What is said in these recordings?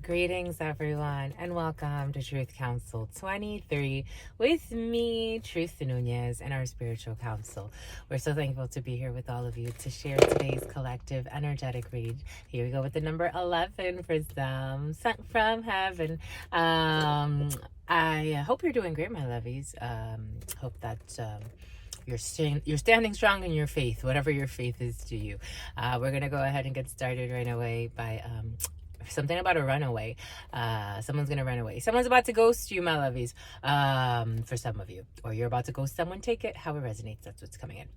Greetings, everyone, and welcome to Truth Council 23 with me, Truth Nunez, and our spiritual council. We're so thankful to be here with all of you to share today's collective energetic read. Here we go with the number 11 for some sent from heaven. I hope you're doing great, my lovies. Hope that you're standing strong in your faith, whatever your faith is to you. We're gonna go ahead and get started right away by something about a runaway. Someone's gonna run away. Someone's about to ghost you, my lovies. For some of you, or you're about to ghost someone. Take it how it resonates. That's what's coming in.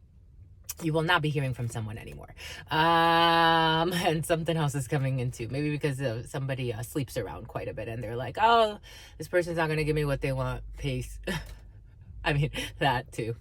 You will not be hearing from someone anymore. And something else is coming in too. Maybe because somebody sleeps around quite a bit and they're like, oh, this person's not gonna give me what they want. Peace. I mean, that too.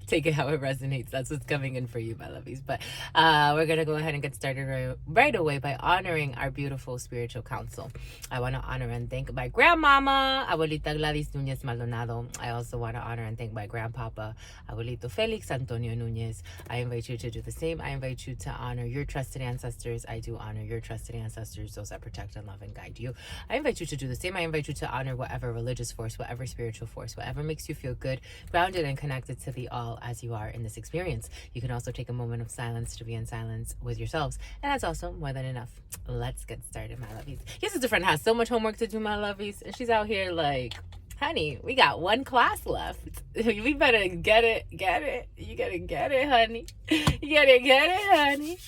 Take it how it resonates. That's what's coming in for you, my lovies. But we're going to go ahead and get started right away by honoring our beautiful spiritual council. I want to honor and thank my grandmama, Abuelita Gladys Nunez Maldonado. I also want to honor and thank my grandpapa, Abuelito Felix Antonio Nunez. I invite you to do the same. I invite you to honor your trusted ancestors. I do honor your trusted ancestors, those that protect and love and guide you. I invite you to do the same. I invite you to honor whatever religious force, whatever spiritual force, whatever makes you feel good, grounded and connected to the all as you are in this experience. You can also take a moment of silence to be in silence with yourselves, and that's also more than enough. Let's get started, my lovies. Your sister friend has so much homework to do, my lovies, and she's out here like, honey, we got one class left. We better get it. You gotta get it, honey. You gotta get it, honey.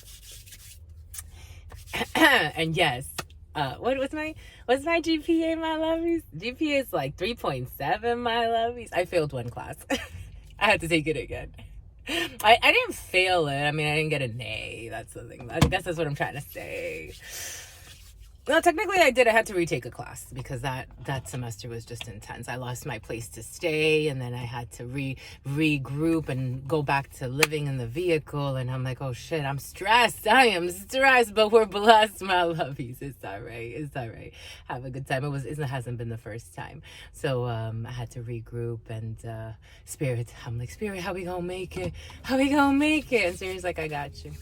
And yes, what's my GPA, my lovies? GPA is like 3.7, my lovies. I failed one class. I had to take it again. I didn't fail it. I mean, I didn't get an A. That's the thing. I guess that's what I'm trying to say. Well, technically I did. I had to retake a class because that semester was just intense. I lost my place to stay, and then I had to regroup and go back to living in the vehicle. And I'm like, oh shit, I'm stressed. I am stressed, but we're blessed, my lovies. It's all right. It's all right. Have a good time. It hasn't been the first time. So I had to regroup, and Spirit, I'm like, Spirit, how we gonna make it? How we gonna make it? And Spirit's like, I got you.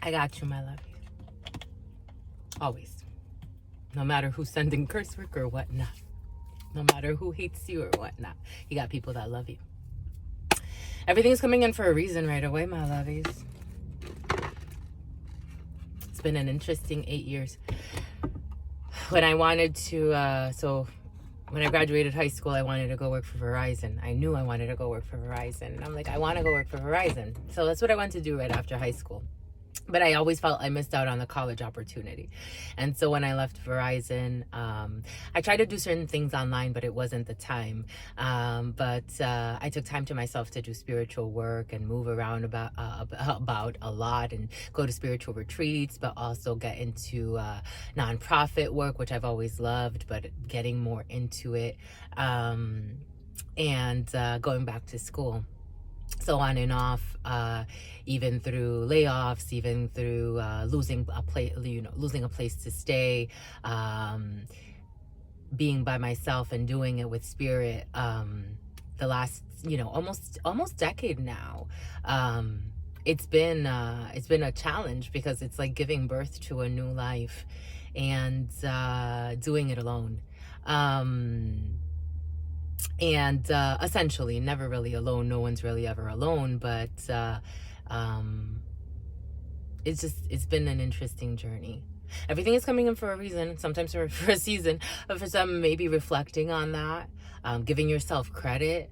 I got you, my love. Always. No matter who's sending curse work or whatnot. No matter who hates you or whatnot. You got people that love you. Everything's coming in for a reason right away, my lovies. It's been an interesting 8 years. When I wanted to, when I graduated high school, I wanted to go work for Verizon. I knew I wanted to go work for Verizon. And I'm like, I want to go work for Verizon. So that's what I went to do right after high school. But I always felt I missed out on the college opportunity. And so when I left Verizon, I tried to do certain things online, but it wasn't the time. But I took time to myself to do spiritual work and move around about a lot and go to spiritual retreats, but also get into nonprofit work, which I've always loved, but getting more into it, and going back to school. So on and off, even through layoffs, even through losing a place to stay, being by myself and doing it with Spirit, the last, almost decade now. It's been a challenge because it's like giving birth to a new life and doing it alone. And essentially never really alone. No one's really ever alone, but it's been an interesting journey. Everything is coming in for a reason, sometimes for a season, but for some, maybe reflecting on that, giving yourself credit.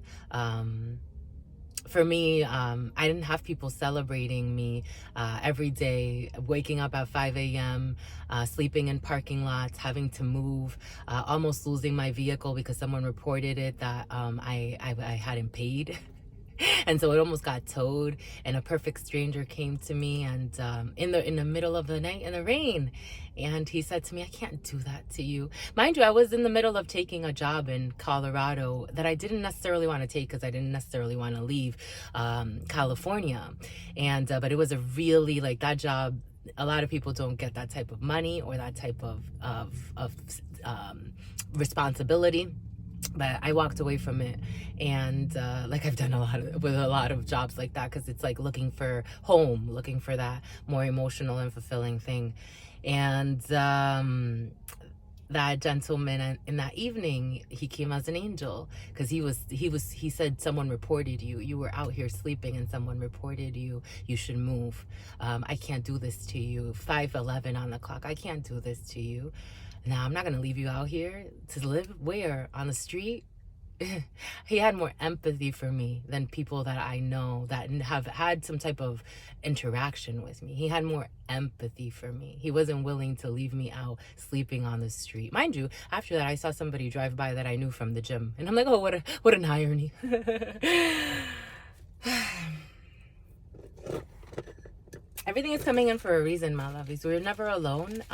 For me, I didn't have people celebrating me every day, waking up at 5 a.m., sleeping in parking lots, having to move, almost losing my vehicle because someone reported it that I hadn't paid. And so it almost got towed, and a perfect stranger came to me and in the middle of the night in the rain, and he said to me, I can't do that to you. Mind you, I was in the middle of taking a job in Colorado that I didn't necessarily want to take because I didn't necessarily want to leave California, and but it was a really, like, that job, a lot of people don't get that type of money or that type of responsibility. But I walked away from it, and like I've done with a lot of jobs like that, because it's like looking for home, looking for that more emotional and fulfilling thing. And that gentleman in that evening, he came as an angel, because he said someone reported you were out here sleeping and someone reported you should move. I can't do this to you. 5:11 on the clock, I can't do this to you. Now I'm not gonna leave you out here to live where, on the street? He had more empathy for me than people that I know that have had some type of interaction with me. He had more empathy for me. He wasn't willing to leave me out sleeping on the street. Mind you, after that, I saw somebody drive by that I knew from the gym, and I'm like, oh, what an irony. Everything is coming in for a reason, my lovies. We're never alone.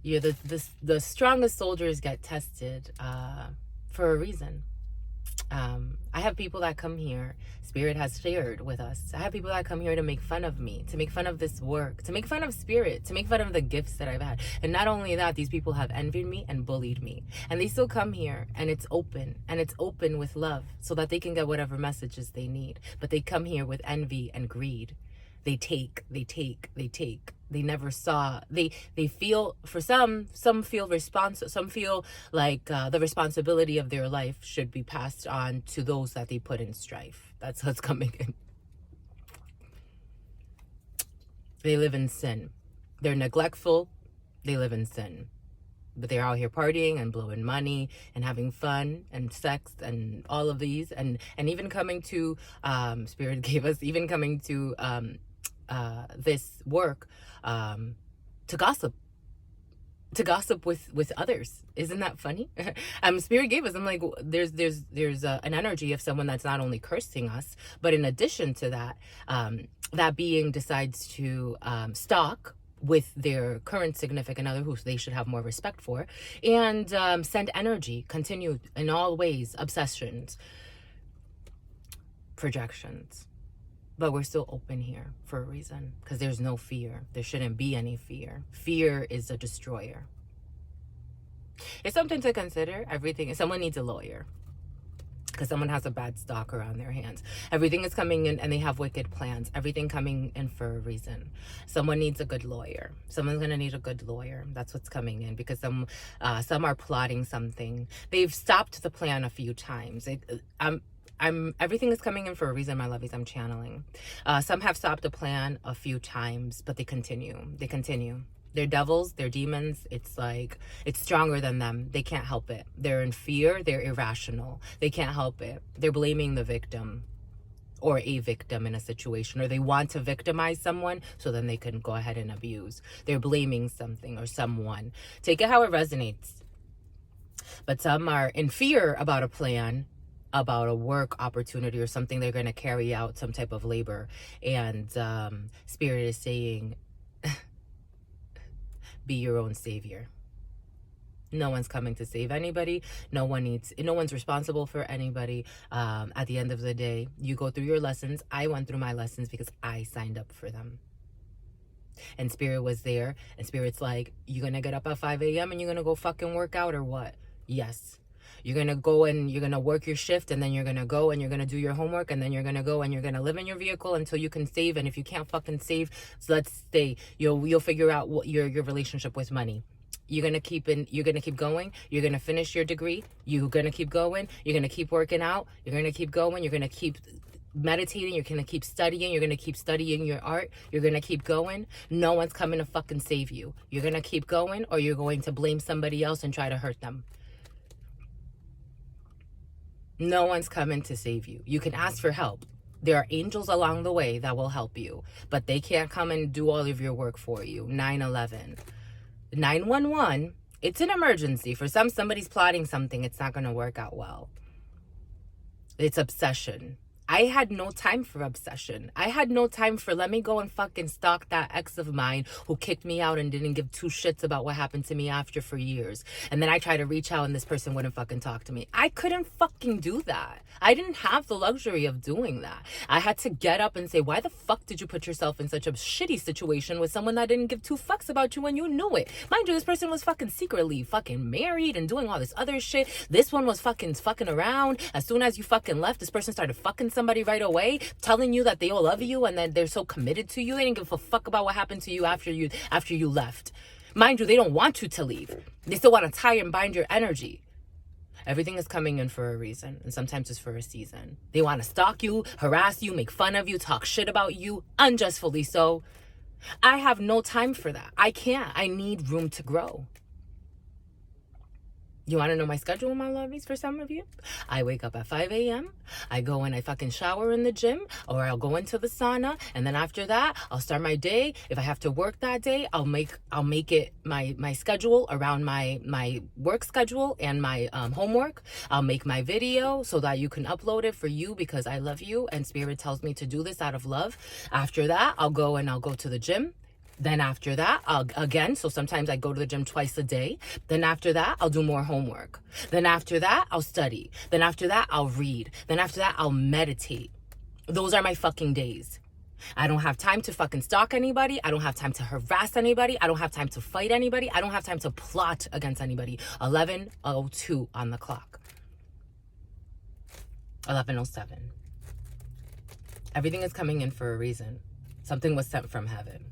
You're the strongest soldiers get tested for a reason. I have people that come here, Spirit has shared with us. I have people that come here to make fun of me, to make fun of this work, to make fun of Spirit, to make fun of the gifts that I've had. And not only that, these people have envied me and bullied me. And they still come here, and it's open with love so that they can get whatever messages they need. But they come here with envy and greed. They take. They never saw. They feel, for some feel some feel like the responsibility of their life should be passed on to those that they put in strife. That's what's coming in. They live in sin. They're neglectful. They live in sin. But they're out here partying and blowing money and having fun and sex and all of these, and even coming to Spirit gave us, even coming to this work to gossip with others. Isn't that funny? Spirit gave us, I'm like, there's an energy of someone that's not only cursing us, but in addition to that, that being decides to stalk with their current significant other, who they should have more respect for, and send energy, continue in all ways, obsessions, projections. But we're still open here for a reason, because there's no fear. There shouldn't be any fear. Fear is a destroyer. It's something to consider. Someone needs a lawyer, because someone has a bad stock around their hands. Everything is coming in, and they have wicked plans. Everything coming in for a reason. Someone needs a good lawyer. Someone's gonna need a good lawyer. That's what's coming in, because some are plotting something. They've stopped the plan a few times. Everything is coming in for a reason, my lovies. I'm channeling. Some have stopped the plan a few times, but they continue. They're devils, they're demons. It's like, it's stronger than them. They can't help it. They're in fear, they're irrational. They can't help it. They're blaming the victim, or a victim in a situation, or they want to victimize someone so then they can go ahead and abuse. They're blaming something or someone. Take it how it resonates. But some are in fear about a plan, about a work opportunity or something they're going to carry out, some type of labor. And Spirit is saying, be your own savior. No one's coming to save anybody. No one's responsible for anybody. At the end of the day, you go through your lessons. I went through my lessons because I signed up for them. And Spirit was there. And Spirit's like, you going to get up at 5 a.m. and you're going to go fucking work out or what? Yes. You're going to go and you're going to work your shift, and then you're going to go and you're going to do your homework, and then you're going to go and you're going to live in your vehicle until you can save. And if you can't fucking save, so let's say you'll figure out what your relationship with money. You're going to keep going. You're going to finish your degree. You're going to keep going. You're going to keep working out. You're going to keep going. You're going to keep meditating. You're going to keep studying. You're going to keep studying your art. You're going to keep going. No one's coming to fucking save you. You're going to keep going, or you're going to blame somebody else and try to hurt them. No one's coming to save you. You can ask for help. There are angels along the way that will help you, but they can't come and do all of your work for you. 911. 911, it's an emergency. For somebody's plotting something. It's not going to work out well. It's obsession. I had no time for obsession. I had no time for, let me go and fucking stalk that ex of mine who kicked me out and didn't give two shits about what happened to me after for years. And then I tried to reach out and this person wouldn't fucking talk to me. I couldn't fucking do that. I didn't have the luxury of doing that. I had to get up and say, why the fuck did you put yourself in such a shitty situation with someone that didn't give two fucks about you when you knew it? Mind you, this person was fucking secretly fucking married and doing all this other shit. This one was fucking around. As soon as you fucking left, this person started fucking somebody right away, telling you that they all love you and that they're so committed to you. They didn't give a fuck about what happened to you after you left. Mind you, they don't want you to leave. They still want to tie and bind your energy. Everything is coming in for a reason, and sometimes it's for a season. They want to stalk you, harass you, make fun of you, talk shit about you, unjustly so. I have no time for that. I can't. I need room to grow. You want to know my schedule, my lovies, for some of you? I wake up at 5 a.m. I go and I fucking shower in the gym, or I'll go into the sauna, and then after that, I'll start my day. If I have to work that day, I'll make it my schedule around my work schedule and my homework. I'll make my video so that you can upload it for you because I love you and Spirit tells me to do this out of love. After that, I'll go to the gym. Then after that, so sometimes I go to the gym twice a day. Then after that, I'll do more homework. Then after that, I'll study. Then after that, I'll read. Then after that, I'll meditate. Those are my fucking days. I don't have time to fucking stalk anybody. I don't have time to harass anybody. I don't have time to fight anybody. I don't have time to plot against anybody. 11:02 on the clock. 11:07. Everything is coming in for a reason. Something was sent from heaven.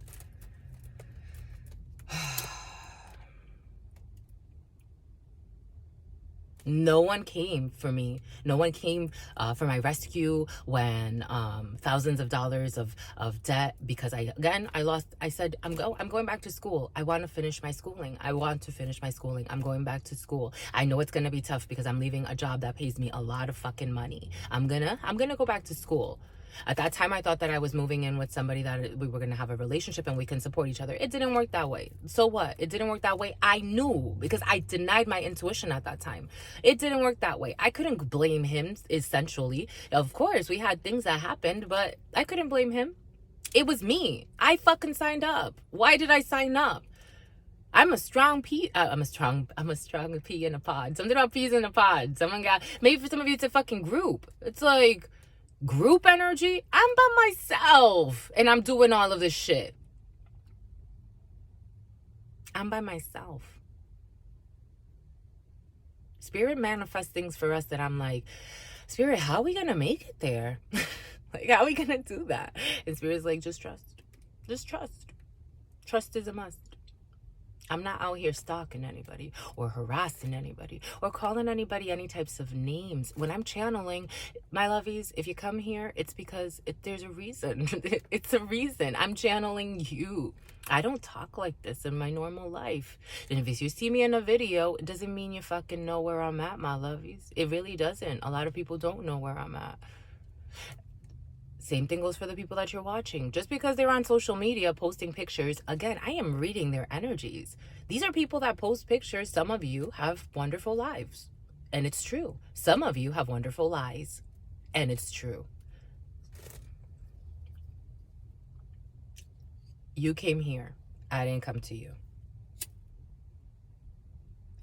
No one came for me. No one came for my rescue when thousands of dollars of debt, because I said, I'm going back to school. I want to finish my schooling. I'm going back to school. I know it's going to be tough because I'm leaving a job that pays me a lot of fucking money. I'm going to go back to school. At that time, I thought that I was moving in with somebody that we were going to have a relationship and we can support each other. It didn't work that way. So what? It didn't work that way. I knew because I denied my intuition at that time. It didn't work that way. I couldn't blame him, essentially. Of course, we had things that happened, but I couldn't blame him. It was me. I fucking signed up. Why did I sign up? I'm a strong pea. I'm a strong pea in a pod. Something about peas in a pod. Maybe for some of you it's a fucking group. It's like group energy. I'm by myself and I'm doing all of this shit. I'm by myself. Spirit manifests things for us that I'm like, Spirit, how are we gonna make it there? Like, how are we gonna do that? And Spirit's like, just trust. Just trust. Trust is a must. I'm not out here stalking anybody or harassing anybody or calling anybody any types of names. When I'm channeling, my lovies, if you come here, it's because there's a reason. It's a reason. I'm channeling you. I don't talk like this in my normal life. And if you see me in a video, it doesn't mean you fucking know where I'm at, my lovies. It really doesn't. A lot of people don't know where I'm at. Same thing goes for the people that you're watching. Just because they're on social media posting pictures, again, I am reading their energies. These are people that post pictures. Some of you have wonderful lives. And it's true. Some of you have wonderful lies. And it's true. You came here. I didn't come to you.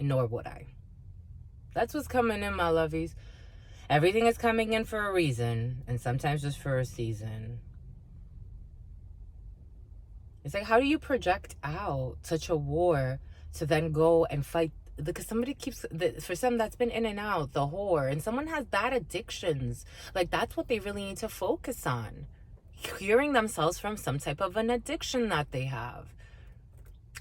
Nor would I. That's what's coming in, my lovies. Everything is coming in for a reason, and sometimes just for a season. It's like, how do you project out such a war to then go and fight? Because somebody for some that's been in and out, the whore, and someone has bad addictions. Like, that's what they really need to focus on. Curing themselves from some type of an addiction that they have.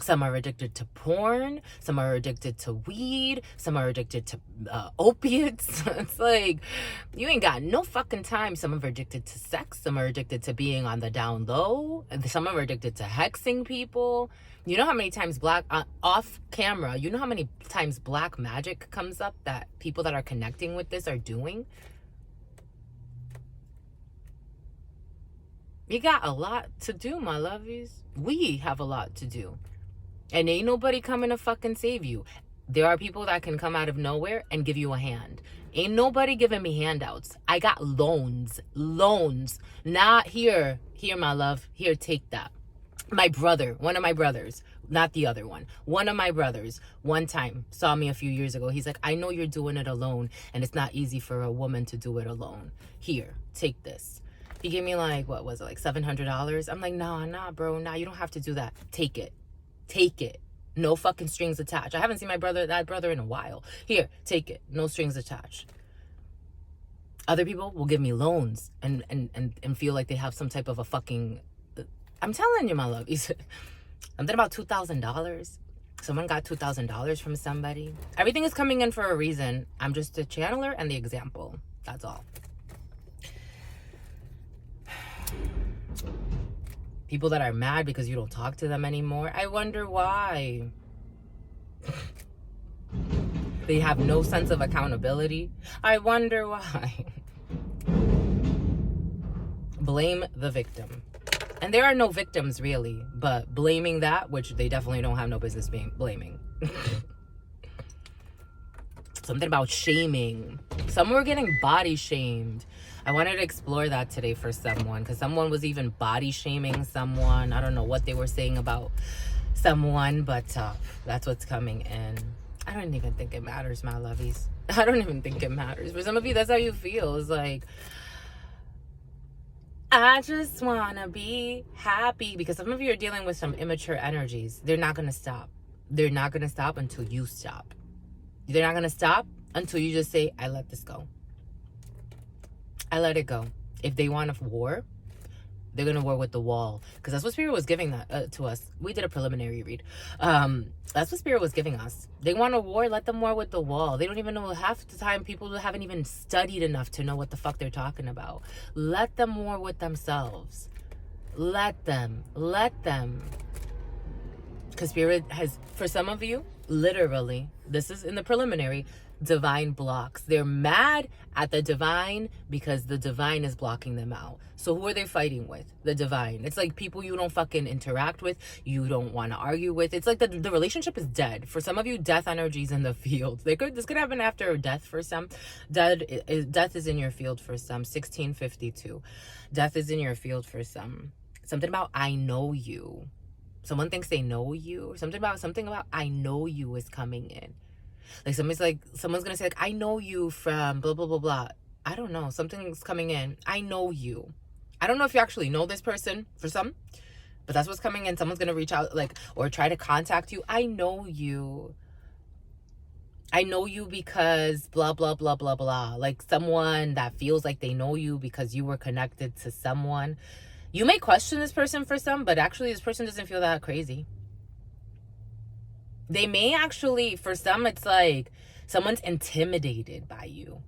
Some are addicted to porn. Some are addicted to weed. Some are addicted to opiates. It's like, you ain't got no fucking time. Some are addicted to sex. Some are addicted to being on the down low. Some are addicted to hexing people. You know how many times off camera, you know how many times black magic comes up that people that are connecting with this are doing? You got a lot to do, my lovies. We have a lot to do. And ain't nobody coming to fucking save you. There are people that can come out of nowhere and give you a hand. Ain't nobody giving me handouts. I got loans. Not here, my love. Here, take that. My brother, one of my brothers, not the other one of my brothers, one time saw me a few years ago. He's like, I know you're doing it alone, and it's not easy for a woman to do it alone. Here, take this. He gave me like, what was it, like $700? I'm like, nah, bro, you don't have to do that. Take it. No fucking strings attached. I haven't seen that brother in a while. Here, take it. No strings attached. Other people will give me loans and feel like they have some type of a fucking... I'm telling you, my love. I'm about $2,000. Someone got $2,000 from somebody. Everything is coming in for a reason. I'm just a channeler and the example. That's all. People that are mad because you don't talk to them anymore. I wonder why. They have no sense of accountability. I wonder why. Blame the victim. And there are no victims really, but blaming that, which they definitely don't have no business being blaming. Something about shaming. Some were getting body shamed. I wanted to explore that today for someone, because someone was even body shaming someone. I don't know what they were saying about someone, but that's what's coming in. I don't even think it matters, my lovies. I don't even think it matters. For some of you, that's how you feel. It's like, I just want to be happy, because some of you are dealing with some immature energies. They're not going to stop. They're not going to stop until you stop. They're not going to stop until you just say, I let this go. I let it go. If they want a war, they're going to war with the wall. Because that's what Spirit was giving that to us. We did a preliminary read. That's what Spirit was giving us. They want a war, let them war with the wall. They don't even know. Half the time, people haven't even studied enough to know what the fuck they're talking about. Let them war with themselves. Let them. Let them. Because Spirit has, for some of you, literally, this is in the preliminary, divine blocks. They're mad at the divine because the divine is blocking them out. So who are they fighting with? The divine. It's like people you don't fucking interact with, you don't want to argue with. It's like the relationship is dead. For some of you, death energies in the field. This could happen after death for some. Death is in your field for some. 1652. Death is in your field for some. Something about I know you. Someone thinks they know you. Something about I know you is coming in. Like someone's gonna say like, I know you from blah blah blah blah. I don't know. Something's coming in. I know you. I don't know if you actually know this person for some, but that's what's coming in. Someone's gonna reach out or try to contact you. I know you. I know you because blah blah blah blah blah. Like someone that feels like they know you because you were connected to someone. You may question this person for some, but actually this person doesn't feel that crazy. They may actually, for some, it's like someone's intimidated by you.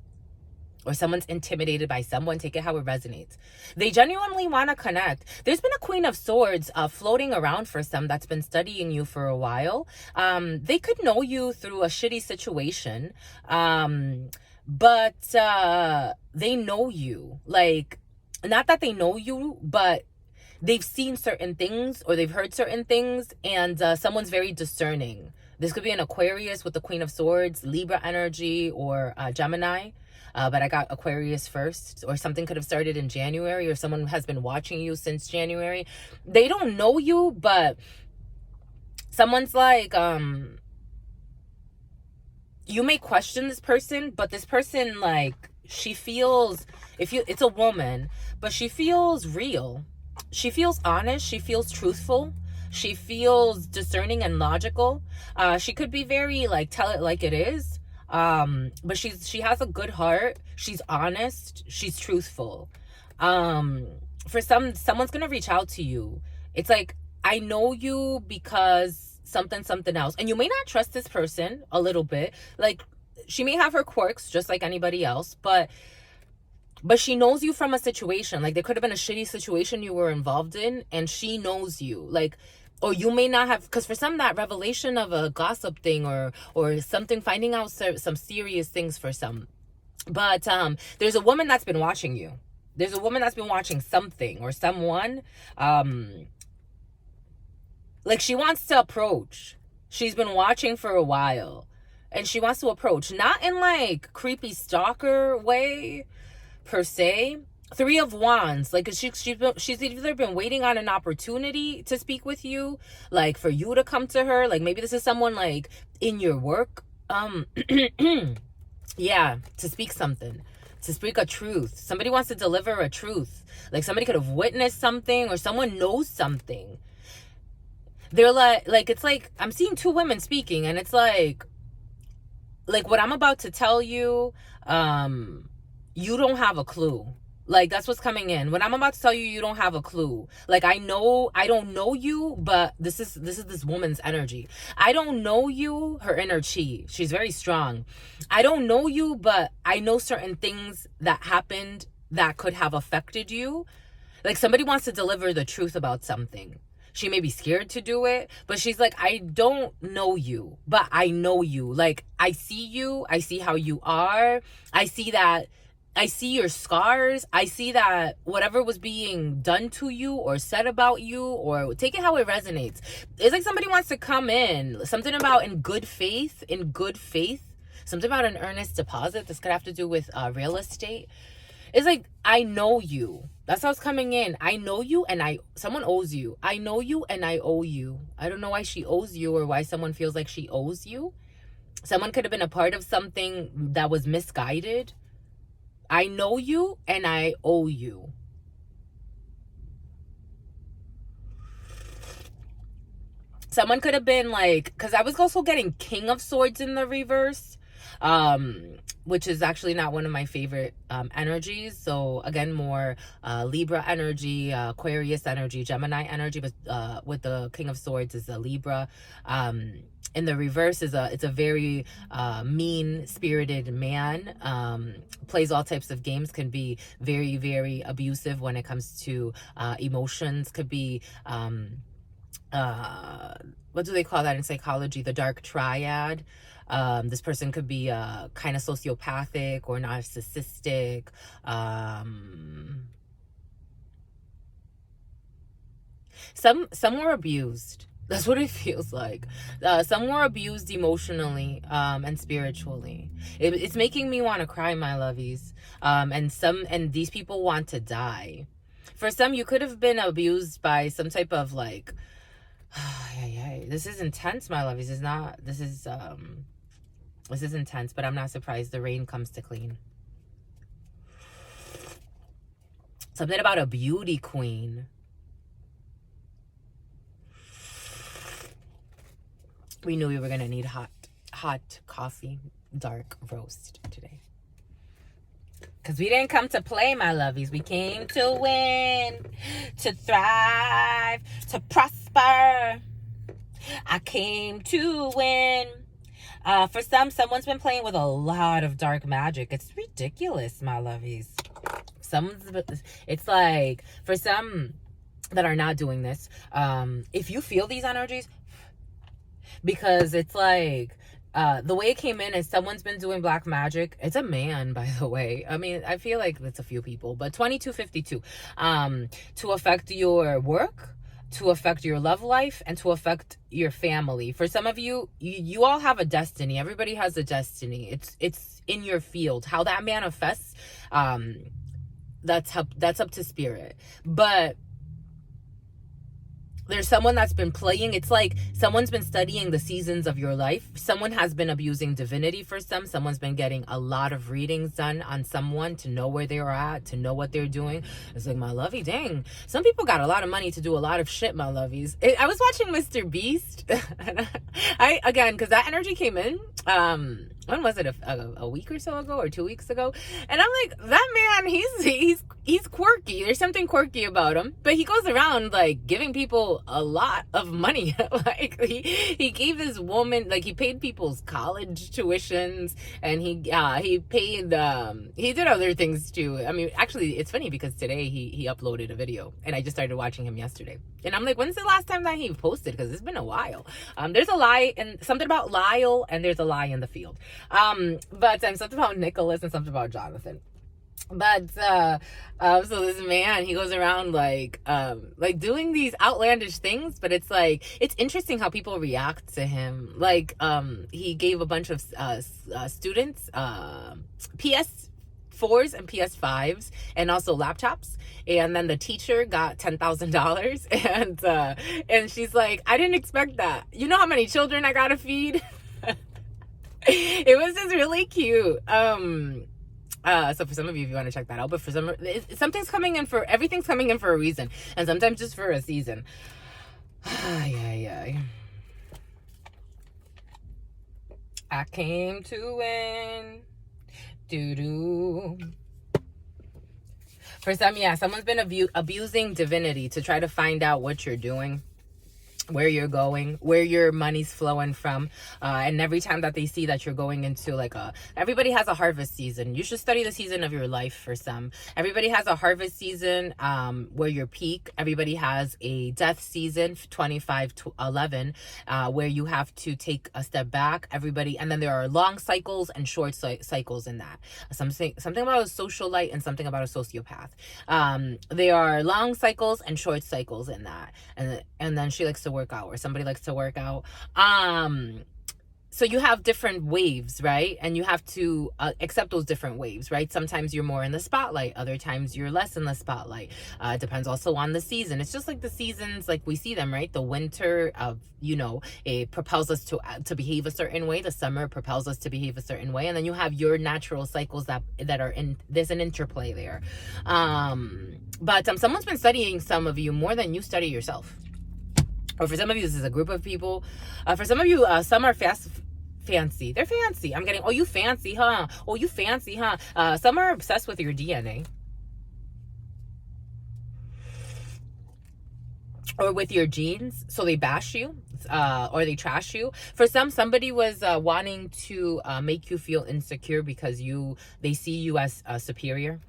Or someone's intimidated by someone. Take it how it resonates. They genuinely want to connect. There's been a Queen of Swords floating around for some that's been studying you for a while. They could know you through a shitty situation. But they know you. Like, not that they know you, but they've seen certain things or they've heard certain things, and someone's very discerning. This could be an Aquarius with the Queen of Swords, Libra energy, or Gemini. But I got Aquarius first, or something could have started in January, or someone has been watching you since January. They don't know you, but someone's like, you may question this person, but this person, like, she feels, it's a woman, but she feels real. She feels honest. She feels truthful. She feels discerning and logical. She could be very like, tell it like it is. But she has a good heart. She's honest. She's truthful. For someone's going to reach out to you. It's like, I know you because something else. And you may not trust this person a little bit. Like, she may have her quirks just like anybody else, but she knows you from a situation. Like, there could have been a shitty situation you were involved in, and she knows you. Like, or you may not have, because for some, that revelation of a gossip thing or something, finding out some serious things for some. But there's a woman that's been watching you. There's a woman that's been watching something or someone. Like, she wants to approach. She's been watching for a while, and she wants to approach. Not in, like, creepy stalker way, per se. 3 of Wands, like she's either been waiting on an opportunity to speak with you, like for you to come to her. Like, maybe this is someone like in your work, yeah, to speak something, to speak a truth. Somebody wants to deliver a truth. Like, somebody could have witnessed something, or someone knows something. They're like it's like I'm seeing 2 women speaking, and it's like what I'm about to tell you, you don't have a clue. Like, that's what's coming in. When I'm about to tell you, you don't have a clue. Like, I don't know you, but this is this woman's energy. I don't know you, her inner chi. She's very strong. I don't know you, but I know certain things that happened that could have affected you. Like, somebody wants to deliver the truth about something. She may be scared to do it, but she's like, I don't know you, but I know you. Like, I see you. I see how you are. I see your scars. I see that whatever was being done to you or said about you, or take it how it resonates. It's like somebody wants to come in. Something about in good faith. Something about an earnest deposit. This could have to do with real estate. It's like, I know you. That's how it's coming in. I know you, and someone owes you. I know you and I owe you. I don't know why she owes you or why someone feels like she owes you. Someone could have been a part of something that was misguided. I know you and I owe you. Someone could have been like, because I was also getting King of Swords in the reverse, which is actually not one of my favorite energies. So again, more Libra energy, Aquarius energy, Gemini energy, but with the King of Swords is a Libra. In the reverse it's a very mean-spirited man, plays all types of games, can be very, very abusive when it comes to emotions, could be what do they call that in psychology? The dark triad. This person could be kind of sociopathic or narcissistic. Some were abused. That's what it feels like. Some were abused emotionally and spiritually. It's making me want to cry, my lovies. And these people want to die. For some, you could have been abused by some type of like, this is intense, my lovies. This is intense, but I'm not surprised. The rain comes to clean. Something about a beauty queen. We knew we were going to need hot coffee, dark roast today. Because we didn't come to play, my lovies. We came to win, to thrive, to prosper. I came to win. For someone's been playing with a lot of dark magic. It's ridiculous, my lovies. It's like, for some that are not doing this, if you feel these energies, because it's like, the way it came in is someone's been doing black magic. It's a man, by the way. I mean, I feel like that's a few people, but 2252, to affect your work, to affect your love life, and to affect your family. For some of you all have a destiny. Everybody has a destiny. It's in your field. How that manifests, that's up to spirit. But there's someone that's been playing. It's like someone's been studying the seasons of your life. Someone has been abusing divinity for some. Someone's been getting a lot of readings done on someone to know where they're at, to know what they're doing. It's like, my lovey, dang. Some people got a lot of money to do a lot of shit, my lovies. I was watching Mr. Beast. Again, because that energy came in. When was it? A week or so ago, or 2 weeks ago? And I'm like, that man, he's quirky. There's something quirky about him. But he goes around like giving people a lot of money. Like he gave this woman, like, he paid people's college tuitions, and he paid he did other things too. I mean, actually, it's funny because today he uploaded a video, and I just started watching him yesterday. And I'm like, when's the last time that he posted? Because it's been a while. There's a lie, and something about Lyle, and there's a lie in the field. But something about Nicholas and something about Jonathan. But so this man, he goes around like doing these outlandish things, but it's like, it's interesting how people react to him. Like, he gave a bunch of students PS4s and PS5s, and also laptops. And then the teacher got $10,000, and she's like, I didn't expect that. You know how many children I gotta feed? It was just really cute. So for some of you, if you want to check that out, but for some, everything's coming in for a reason, and sometimes just for a season. Yeah. I came to win. Doo-doo. For some, yeah, someone's been abusing divinity to try to find out what you're doing, where you're going, where your money's flowing from. And every time that they see that you're going into like everybody has a harvest season. You should study the season of your life for some. Everybody has a harvest season where you're peak. Everybody has a death season, 25 to 11, where you have to take a step back. Everybody, and then there are long cycles and short cycles in that. Something about a socialite and something about a sociopath. There are long cycles and short cycles in that. And then she likes to work out, or somebody likes to work out. So you have different waves, right? And you have to accept those different waves, right? Sometimes you're more in the spotlight, other times you're less in the spotlight. It depends also on the season. It's just like the seasons, like we see them, right? The winter of, it propels us to behave a certain way. The summer propels us to behave a certain way. And then you have your natural cycles that are in, there's an interplay there. But someone's been studying some of you more than you study yourself. Or for some of you, this is a group of people. For some of you, some are fancy. They're fancy. I'm getting, oh, you fancy, huh? Oh, you fancy, huh? Some are obsessed with your DNA. Or with your genes. So they bash you, or they trash you. For some, somebody was wanting to make you feel insecure because they see you as superior.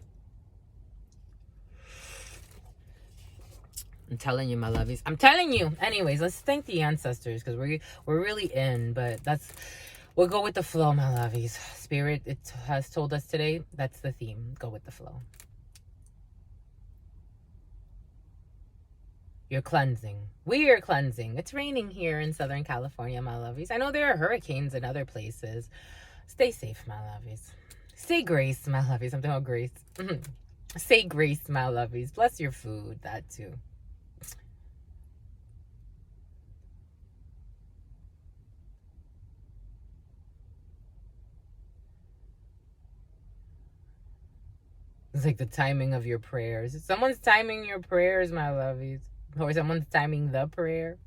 I'm telling you, my lovies. I'm telling you. Anyways, let's thank the ancestors because we're really in. But we'll go with the flow, my lovies. Spirit, it has told us today. That's the theme. Go with the flow. You're cleansing. We are cleansing. It's raining here in Southern California, my lovies. I know there are hurricanes in other places. Stay safe, my lovies. Say grace, my lovies. I'm talking about grace. Say grace, my lovies. Bless your food. That too. It's like the timing of your prayers. Someone's timing your prayers, my lovies. Or someone's timing the prayer.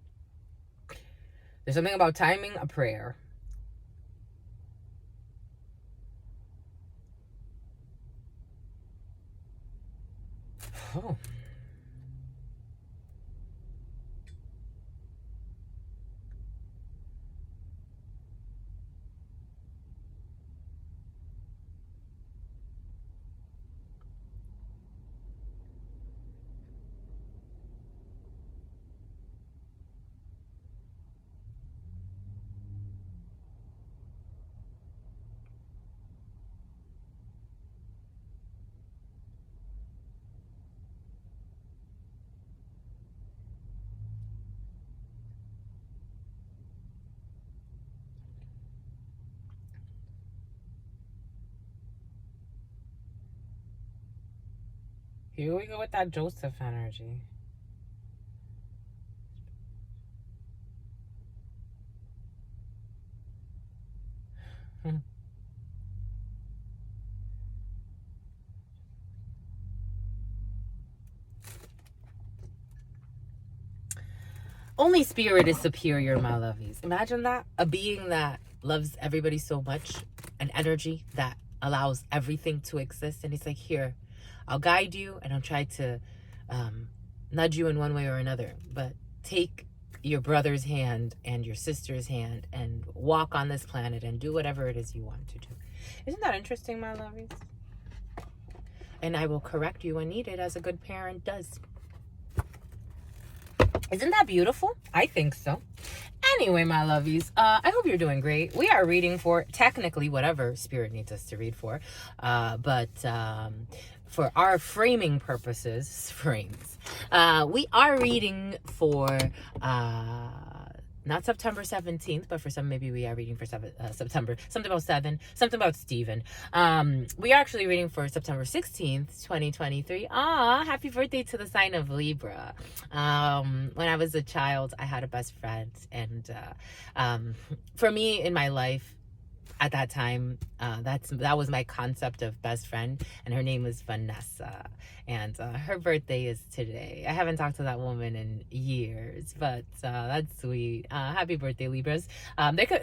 There's something about timing a prayer. Oh. Here we go with that Joseph energy. Only spirit is superior, my lovies. Imagine that. A being that loves everybody so much. An energy that allows everything to exist. And he's like, here, I'll guide you and I'll try to nudge you in one way or another. But take your brother's hand and your sister's hand and walk on this planet and do whatever it is you want to do. Isn't that interesting, my lovies? And I will correct you when needed, as a good parent does. Isn't that beautiful? I think so. Anyway, my lovies, I hope you're doing great. We are reading for technically whatever spirit needs us to read for. But for our framing purposes, we are reading for not September 17th, but for some, maybe we are reading for September, something about 7, something about Stephen. We are actually reading for September 16th, 2023. Happy birthday to the sign of Libra. When I was a child, I had a best friend. And for me in my life, at that time, that was my concept of best friend, and her name was Vanessa, and her birthday is today. I haven't talked to that woman in years, but that's sweet. Happy birthday, Libras.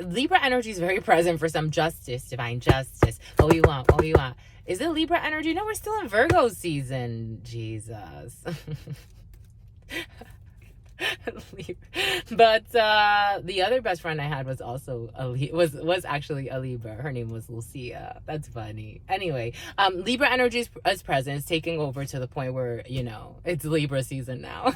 Libra energy is very present for some justice, divine justice. What you want? What you want? Is it Libra energy? No, we're still in Virgo season. Jesus. But the other best friend I had was also was actually a Libra. Her name was Lucia. That's funny. Anyway, Libra energy is present. It's taking over to the point where, you know, it's Libra season now.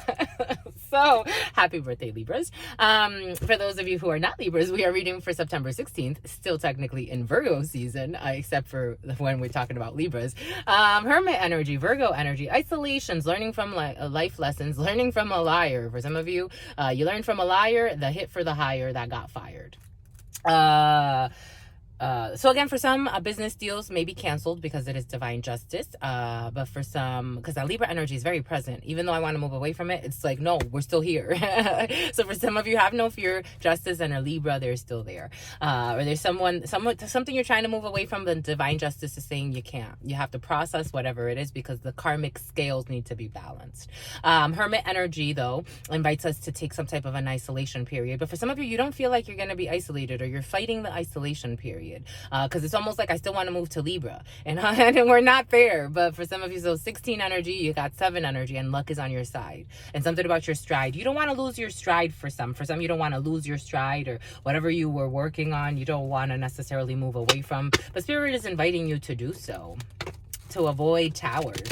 So happy birthday, Libras. For those of you who are not Libras, we are reading for September 16th, still technically in Virgo season, except for when we're talking about Libras. Hermit energy, Virgo energy, isolations, learning from life lessons, learning from a liar. For some of you, you learned from a liar, the hit for the hire that got fired. So again, for some, business deals may be canceled because it is divine justice. But for some, because that Libra energy is very present, even though I want to move away from it, it's like, no, we're still here. So for some of you, have no fear, justice and a Libra, they're still there. Or there's something you're trying to move away from, the divine justice is saying you can't. You have to process whatever it is because the karmic scales need to be balanced. Hermit energy, though, invites us to take some type of an isolation period. But for some of you, you don't feel like you're going to be isolated, or you're fighting the isolation period. Because it's almost like I still want to move to Libra, and we're not there. But for some of you, so 16 energy, you got 7 energy, and luck is on your side. And something about your stride, you don't want to lose your stride. For some you don't want to lose your stride, or whatever you were working on, you don't want to necessarily move away from, but Spirit is inviting you to do so, to avoid towers.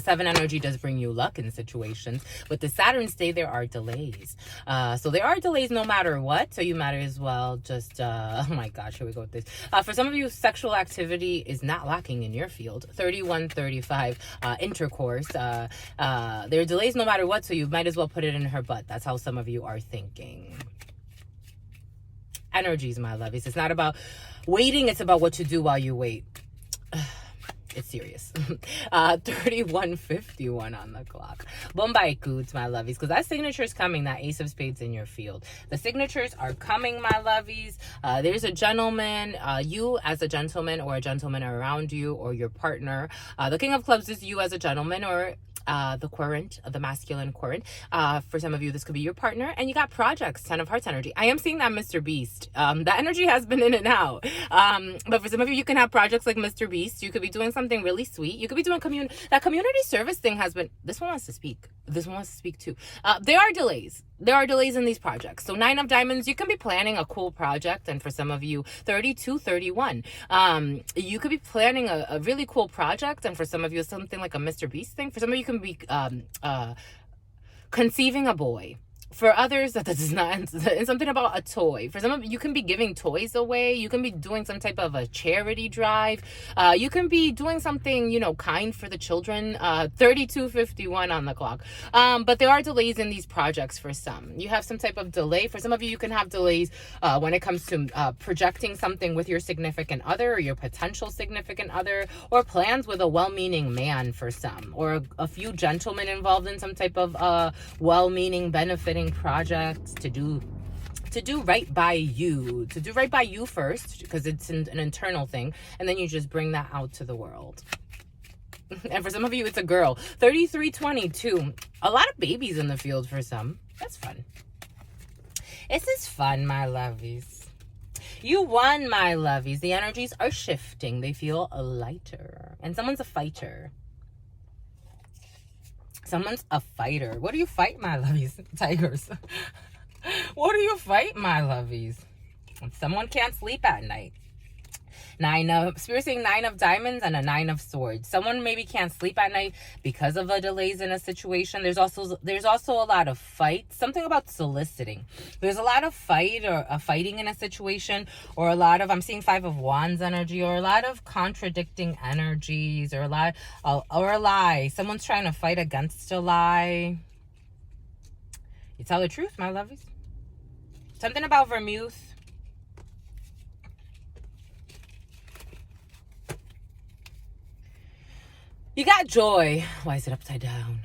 7 energy does bring you luck in situations. With the Saturn stay, there are delays. So there are delays no matter what. So you might as well just, oh my gosh, here we go with this. For some of you, sexual activity is not lacking in your field. 31, 35, intercourse. There are delays no matter what. So you might as well put it in her butt. That's how some of you are thinking. Energies, my lovies. It's not about waiting. It's about what to do while you wait. It's serious. 3151 on the clock. Bombay goods, my lovies, because that signature is coming, that Ace of Spades in your field. The signatures are coming, my lovies. There's a gentleman, you as a gentleman, or a gentleman around you, or your partner. The King of Clubs is you as a gentleman, or the querent, the masculine querent. For some of you, this could be your partner, and you got projects, 10 of Hearts energy. I am seeing that Mr. Beast. That energy has been in and out. But for some of you, you can have projects like Mr. Beast. You could be doing something really sweet. You could be doing that community service thing has been, this one wants to speak. This one wants to speak too. There are delays. There are delays in these projects. So 9 of Diamonds, you can be planning a cool project. And for some of you, 32, 31, you could be planning a really cool project. And for some of you, something like a Mr. Beast thing. For some of you, can be conceiving a boy. For others, that does not, it's something about a toy. For some of you, can be giving toys away. You can be doing some type of a charity drive. You can be doing something, you know, kind for the children. 3251 on the clock. But there are delays in these projects for some. You have some type of delay. For some of you, you can have delays when it comes to projecting something with your significant other, or your potential significant other, or plans with a well-meaning man for some, or a few gentlemen involved in some type of well-meaning, benefiting projects to do right by you, first, because it's an internal thing, and then you just bring that out to the world. And for some of you, it's a girl. 3322, a lot of babies in the field for some. That's fun. This is fun, my lovies. You won, my lovies. The energies are shifting. They feel lighter, and someone's a fighter. Someone's a fighter. What do you fight, my lovies? Tigers. What do you fight, my lovies? Someone can't sleep at night. Spirit saying 9 of Diamonds and a 9 of Swords. Someone maybe can't sleep at night because of the delays in a situation. There's also a lot of fight. Something about soliciting. There's a lot of fighting in a situation, or a lot of, I'm seeing 5 of Wands energy, or a lot of contradicting energies, or a lie. Someone's trying to fight against a lie. You tell the truth, my lovies. Something about vermouth. You got joy. Why is it upside down?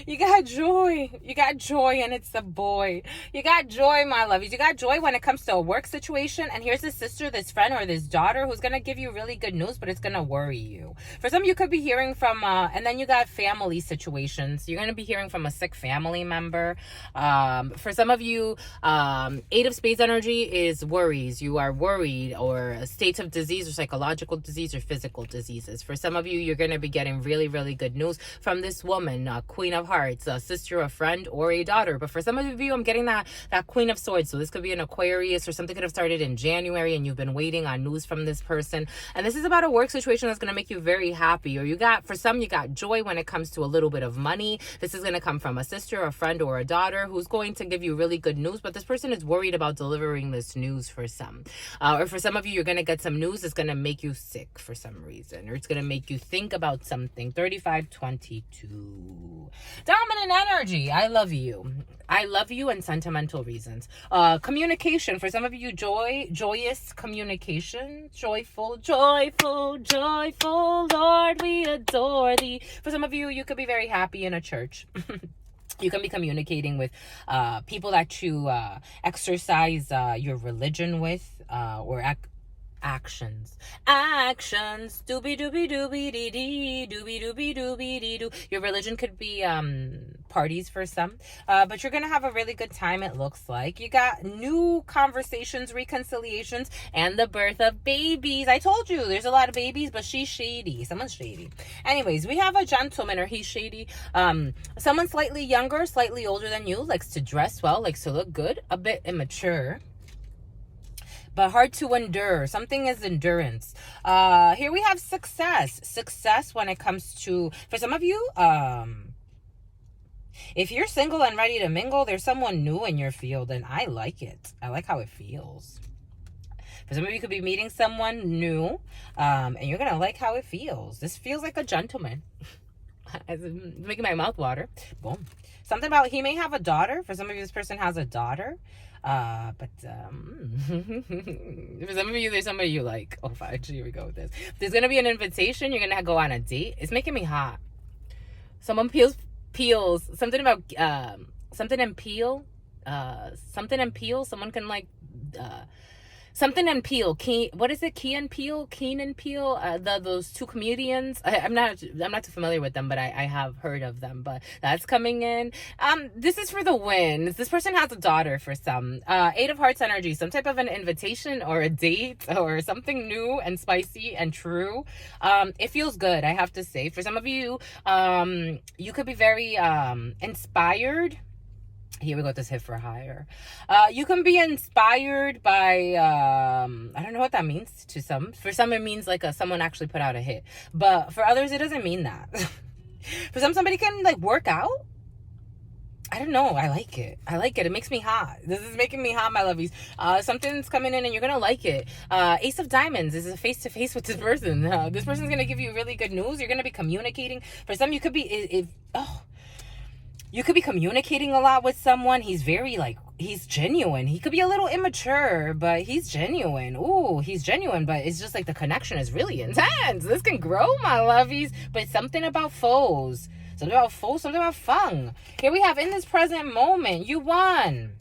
You got joy. You got joy, and it's a boy. You got joy, my lovies. You got joy when it comes to a work situation. And here's this sister, this friend, or this daughter who's going to give you really good news, but it's going to worry you. For some, you could be hearing from, and then you got family situations. You're going to be hearing from a sick family member. For some of you, Eight of Spades energy is worries. You are worried, or states of disease, or psychological disease, or physical diseases. For some of you, you're going to be getting really, really good news from this woman, Queen of Hearts, a sister, a friend, or a daughter. But for some of you, I'm getting that Queen of Swords. So this could be an Aquarius, or something could have started in January and you've been waiting on news from this person. And this is about a work situation that's going to make you very happy. Or for some, you got joy when it comes to a little bit of money. This is going to come from a sister, a friend, or a daughter who's going to give you really good news. But this person is worried about delivering this news for some. Or for some of you, you're going to get some news that's going to make you sick for some reason. Or it's going to make you think about something. 3522. Dominant energy. I love you. I love you, and sentimental reasons. Communication. For some of you, joyous communication. Joyful, joyful, joyful, Lord, we adore thee. For some of you, you could be very happy in a church. You can be communicating with people that you exercise your religion with, or actions, doobie doobie doobie dee dee, doobie doobie doobie dee doo. Your religion could be parties for some, but you're gonna have a really good time, it looks like. You got new conversations, reconciliations, and the birth of babies. I told you there's a lot of babies, but she's shady. Someone's shady. Anyways, we have a gentleman, or he's shady. Someone slightly younger, slightly older than you, likes to dress well, likes to look good, a bit immature, but hard to endure. Something is endurance. Here we have success. Success when it comes to, for some of you, if you're single and ready to mingle, there's someone new in your field, and I like it. I like how it feels. For some of you, could be meeting someone new, and you're going to like how it feels. This feels like a gentleman. It's making my mouth water. Boom. Something about, he may have a daughter. For some of you, this person has a daughter. For some of you, there's somebody you like. Oh, fine. Here we go with this. There's going to be an invitation. You're going to go on a date. It's making me hot. Someone peels. Something about, something and peel. Something and peel. Someone can like, something and Peel. What is it? Key and Peele? Keen and Peele? Those two comedians. I'm not too familiar with them, but I have heard of them. But that's coming in. This is for the win. This person has a daughter for some. Eight of Hearts energy. Some type of an invitation or a date or something new and spicy and true. It feels good, I have to say. For some of you, you could be very inspired. Here we go with this hit for higher. You can be inspired by, I don't know what that means to some. For some, it means like someone actually put out a hit. But for others, it doesn't mean that. For some, somebody can like work out. I don't know. I like it. It makes me hot. This is making me hot, my lovies. Something's coming in and you're going to like it. Ace of Diamonds. This is a face-to-face with this person. This person's going to give you really good news. You're going to be communicating. For some, you could be, you could be communicating a lot with someone. He's very he's genuine. He could be a little immature, but he's genuine. Ooh, he's genuine, but it's just like the connection is really intense. This can grow, my lovies. But something about foes. Something about foes, something about fun. Here we have, in this present moment, you won.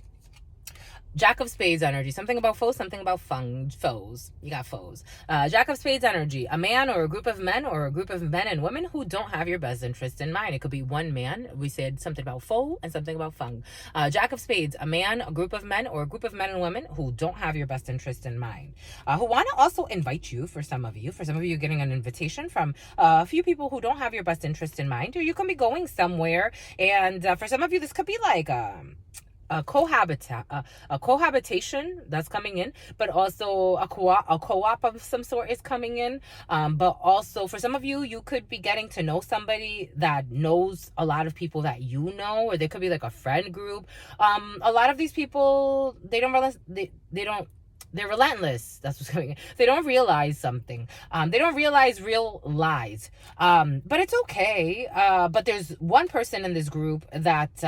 Jack of Spades energy. Something about foes, something about foes. You got foes. Jack of Spades energy. A man or a group of men and women who don't have your best interest in mind. It could be one man. We said something about foe and something about fun. Jack of Spades. A man, a group of men, or a group of men and women who don't have your best interest in mind. Who want to also invite you, for some of you. For some of you, you're getting an invitation from a few people who don't have your best interest in mind. Or you can be going somewhere. And for some of you, this could be like a cohabitation that's coming in, but also a co-op of some sort is coming in. But also for some of you, you could be getting to know somebody that knows a lot of people that you know, or there could be like a friend group. A lot of these people, they don't realize they're relentless. That's what's going on. They don't realize something. They don't realize real lies. But it's okay. But there's one person in this group that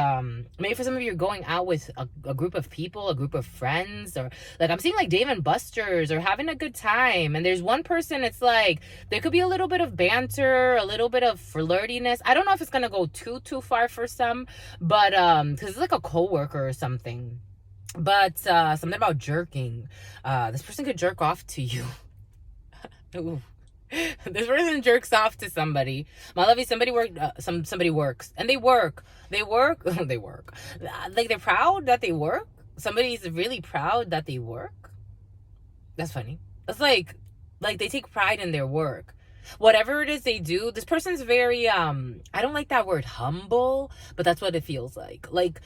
maybe for some of you are going out with a group of people, a group of friends, or like I'm seeing like Dave and Buster's or having a good time. And there's one person, it's like there could be a little bit of banter, a little bit of flirtiness. I don't know if it's gonna go too far for some, but because it's like a coworker or something. But something about jerking. This person could jerk off to you. Ooh. This person jerks off to somebody. My lovey, somebody works. And they work. They work. They work. Like they're proud that they work. Somebody's really proud that they work. That's funny. It's like they take pride in their work. Whatever it is they do, this person's very I don't like that word humble, but that's what it feels like. Like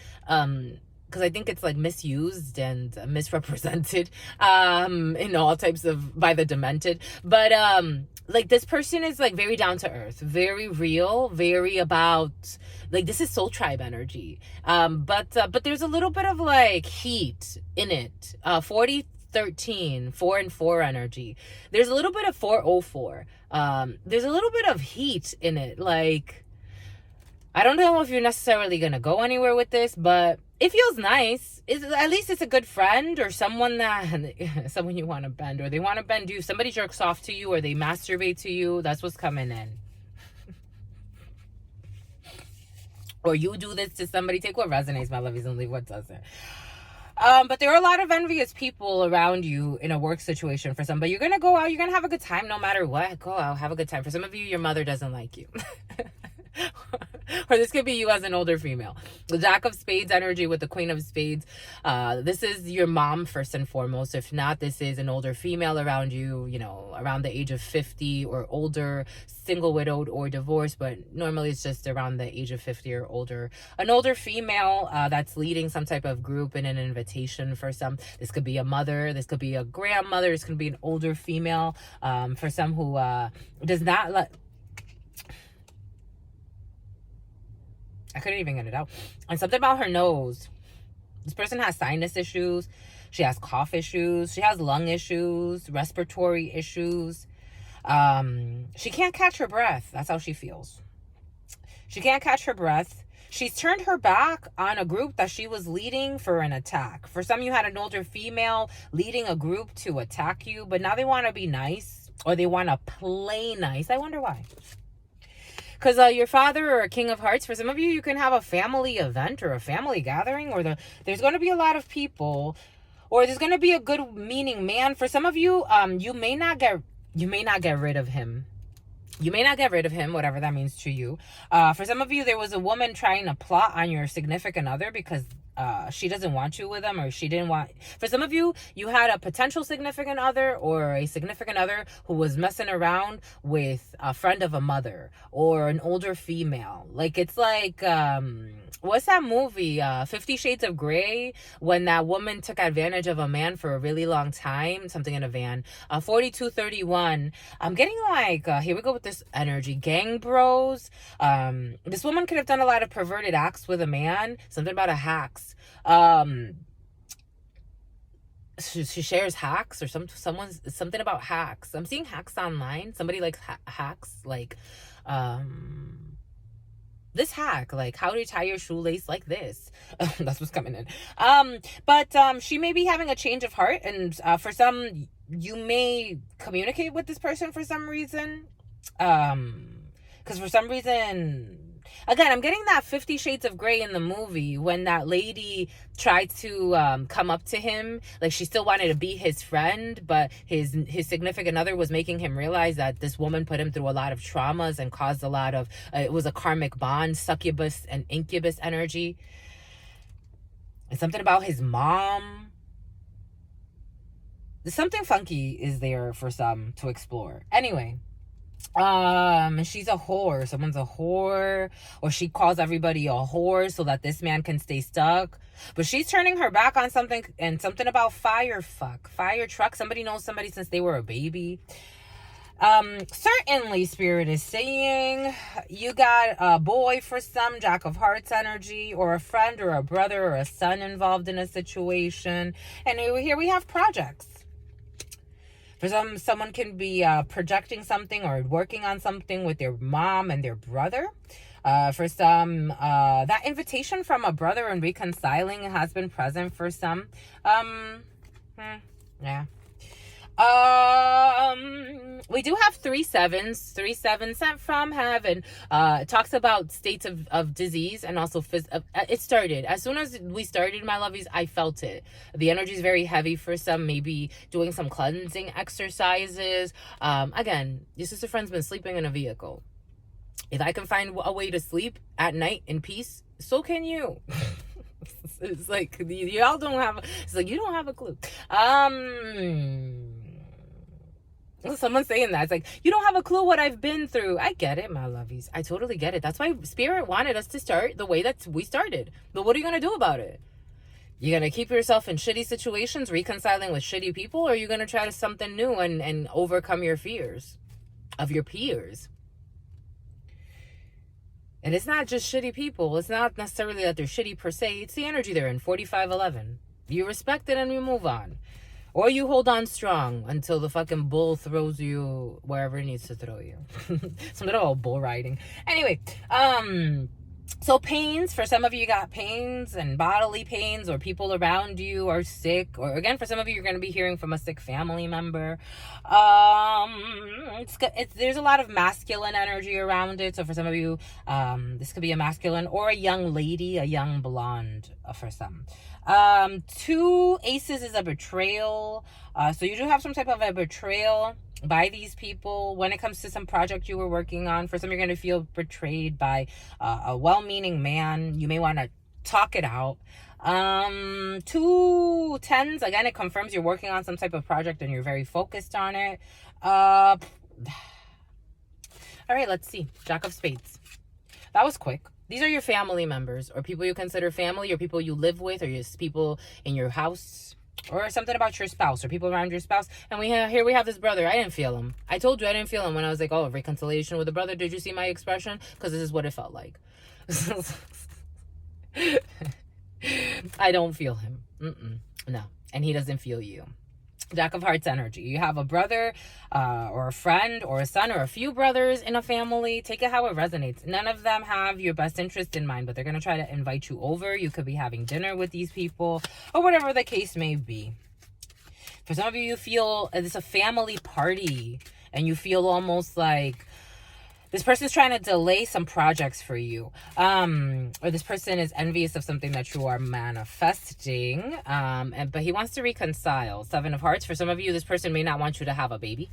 because I think it's like misused and misrepresented in all types of by the demented. But like this person is like very down to earth, very real, very about like this is soul tribe energy. But there's a little bit of like heat in it. 4013, 4 and 4 energy. There's a little bit of 404. There's a little bit of heat in it. Like I don't know if you're necessarily gonna go anywhere with this, but it feels nice. At least it's a good friend or someone you want to bend, or they want to bend you. Somebody jerks off to you, or they masturbate to you. That's what's coming in. Or you do this to somebody. Take what resonates, my lovies, and leave what doesn't. But there are a lot of envious people around you in a work situation for some. But you're gonna go out. You're gonna have a good time no matter what. Go out, have a good time. For some of you, your mother doesn't like you. Or this could be you as an older female. The Jack of Spades energy with the Queen of Spades. This is your mom first and foremost. If not, this is an older female around you, you know, around the age of 50 or older, single, widowed, or divorced. But normally it's just around the age of 50 or older. An older female that's leading some type of group in an invitation for some. This could be a mother. This could be a grandmother. This could be an older female. For some who does not let... I couldn't even get it out. And something about her nose. This person has sinus issues. She has cough issues. She has lung issues, respiratory issues. She can't catch her breath. That's how she feels. She can't catch her breath. She's turned her back on a group that she was leading for an attack. For some, you had an older female leading a group to attack you, but now they want to be nice, or they want to play nice. I wonder why. Because your father or a King of Hearts, for some of you, you can have a family event or a family gathering, or there's going to be a lot of people, or there's going to be a good meaning man. For some of you, you may not get rid of him. You may not get rid of him, whatever that means to you. For some of you, there was a woman trying to plot on your significant other because she doesn't want you with them, or she didn't want... For some of you, you had a potential significant other or a significant other who was messing around with a friend of a mother or an older female. Like, it's like... what's that movie? 50 Shades of Grey, when that woman took advantage of a man for a really long time. Something in a van. 4231. I'm getting like, here we go with this energy. Gang bros. This woman could have done a lot of perverted acts with a man. Something about a hacks. She shares hacks or something about hacks. I'm seeing hacks online. Somebody likes hacks, like this hack, like how to tie your shoelace like this. That's what's coming in. But she may be having a change of heart, and for some, you may communicate with this person for some reason. Because for some reason, again, I'm getting that 50 Shades of Grey in the movie when that lady tried to come up to him. Like, she still wanted to be his friend, but his significant other was making him realize that this woman put him through a lot of traumas and caused a lot of... it was a karmic bond, succubus and incubus energy. And something about his mom. Something funky is there for some to explore. Anyway... she's a whore. Someone's a whore, or she calls everybody a whore so that this man can stay stuck. But she's turning her back on something, and something about fire truck. Somebody knows somebody since they were a baby. Certainly Spirit is saying you got a boy for some, Jack of Hearts energy, or a friend or a brother or a son involved in a situation. And here we have projects. For someone can be projecting something or working on something with their mom and their brother. For some, that invitation from a brother and reconciling has been present for some. Yeah. We do have 3 sevens. 3 sevens sent from heaven. It talks about states of disease and also it started as soon as we started, my lovies. I felt it. The energy is very heavy for some. Maybe doing some cleansing exercises. Again, your sister friend's been sleeping in a vehicle. If I can find a way to sleep at night in peace, so can you. It's like y'all don't have. It's like you don't have a clue. Someone's saying that. It's like, you don't have a clue what I've been through. I get it, my lovies. I totally get it. That's why Spirit wanted us to start the way that we started. But what are you going to do about it? You're going to keep yourself in shitty situations, reconciling with shitty people, or are you going to try something new and overcome your fears of your peers? And it's not just shitty people. It's not necessarily that they're shitty per se. It's the energy they're in, 4511. You respect it and you move on. Or you hold on strong until the fucking bull throws you wherever it needs to throw you. Some little bull riding. Anyway, so pains, for some of you got pains and bodily pains, or people around you are sick, or again, for some of you, you're going to be hearing from a sick family member. There's a lot of masculine energy around it. So for some of you, this could be a masculine or a young lady, a young blonde for some. 2 aces is a betrayal. So you do have some type of a betrayal by these people when it comes to some project you were working on. For some, you're going to feel betrayed by a well-meaning man. You may want to talk it out. 2 tens, again, it confirms you're working on some type of project and you're very focused on it. All right, let's see. Jack of Spades. That was quick. These are your family members, or people you consider family, or people you live with, or just people in your house, or something about your spouse, or people around your spouse. And here we have this brother. I didn't feel him. I told you I didn't feel him when I was like, oh, reconciliation with a brother. Did you see my expression? Because this is what it felt like. I don't feel him. No. And he doesn't feel you. Jack of Hearts energy. You have a brother or a friend or a son or a few brothers in a family. Take it how it resonates. None of them have your best interest in mind, but they're going to try to invite you over. You could be having dinner with these people or whatever the case may be. For some of you, you feel it's a family party and you feel almost like this person's trying to delay some projects for you. Or this person is envious of something that you are manifesting. But he wants to reconcile. 7 of Hearts. For some of you, this person may not want you to have a baby,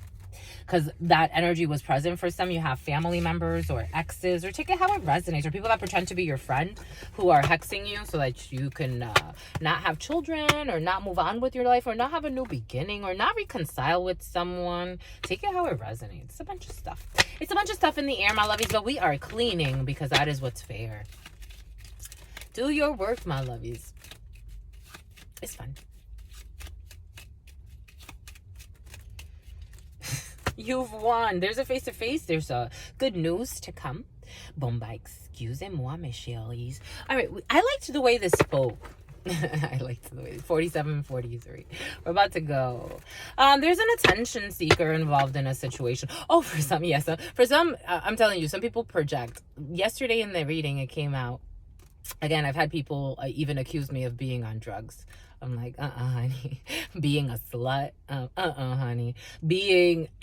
because that energy was present. For some, you have family members or exes, or take it how it resonates, or people that pretend to be your friend who are hexing you so that you can not have children, or not move on with your life, or not have a new beginning, or not reconcile with someone. Take it how it resonates. It's a bunch of stuff. It's a bunch of stuff in the air, my lovies, but we are cleaning because that is what's fair. Do your work, my lovies. It's fun. You've won. There's a face-to-face. There's a good news to come. Bon, bah, excusez-moi, mes chéris. All right. I liked the way this spoke. I liked the way 47-43. We're about to go. There's an attention seeker involved in a situation. Oh, for some, yes. For some, I'm telling you, some people project. Yesterday in the reading, it came out. Again, I've had people even accuse me of being on drugs. I'm like, honey. Being a slut. Honey.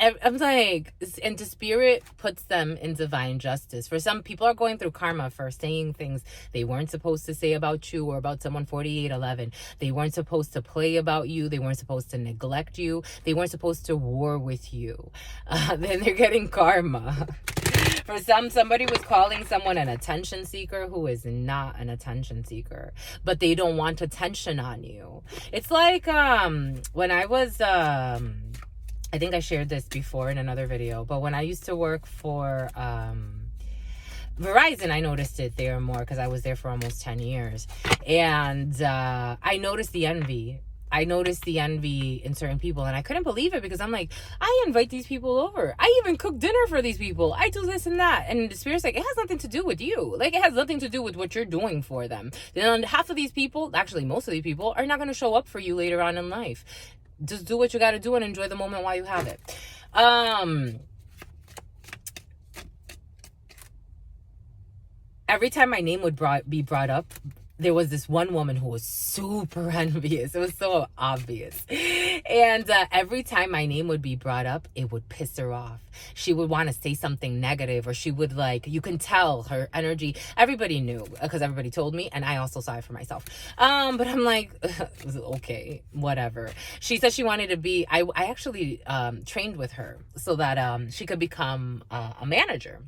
I'm like, and the Spirit puts them in divine justice. For some, people are going through karma for saying things they weren't supposed to say about you or about someone. 4811. They weren't supposed to play about you. They weren't supposed to neglect you. They weren't supposed to war with you. Then they're getting karma. For some, somebody was calling someone an attention seeker who is not an attention seeker, but they don't want attention on you. It's like when I was, I think I shared this before in another video, but when I used to work for Verizon, I noticed it there more because I was there for almost 10 years. And I noticed the envy. I noticed the envy in certain people, and I couldn't believe it because I'm like, I invite these people over. I even cook dinner for these people. I do this and that. And the Spirit's like, it has nothing to do with you. Like, it has nothing to do with what you're doing for them. Then half of these people, actually most of these people, are not going to show up for you later on in life. just do what you got to do and enjoy the moment while you have it. Every time my name would be brought up, there was this one woman who was super envious. It was so obvious. And every time my name would be brought up, it would piss her off. She would want to say something negative, or she would, like, you can tell her energy. Everybody knew because everybody told me, and I also saw it for myself. But I'm like, okay, whatever. She said she wanted to be, I actually trained with her so that she could become a manager.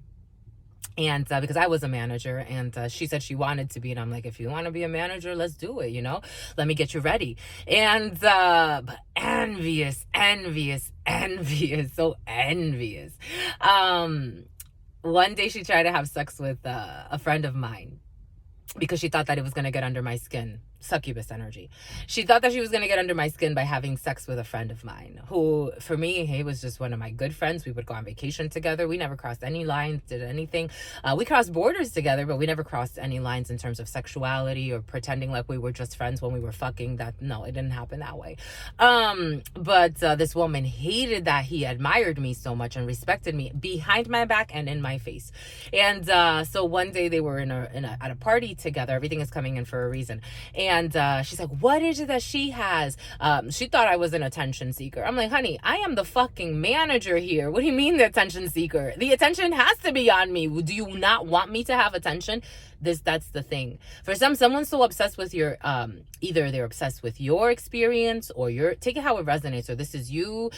And because I was a manager, and she said she wanted to be, and I'm like, if you want to be a manager, let's do it, you know, let me get you ready. And but envious, so envious. One day she tried to have sex with a friend of mine because she thought that it was going to get under my skin. Succubus energy. She thought that she was going to get under my skin by having sex with a friend of mine who, for me, he was just one of my good friends. We would go on vacation together. We never crossed any lines, did anything. We crossed borders together, but we never crossed any lines in terms of sexuality or pretending like we were just friends when we were fucking. That, no, it didn't happen that way. But this woman hated that he admired me so much and respected me behind my back and in my face. And so one day they were at a party together. Everything is coming in for a reason. And she's like, what is it that she has? She thought I was an attention seeker. I'm like, honey, I am the fucking manager here. What do you mean the attention seeker? The attention has to be on me. Do you not want me to have attention? That's the thing. For someone's so obsessed with your, either they're obsessed with your experience or take it how it resonates, or this is you.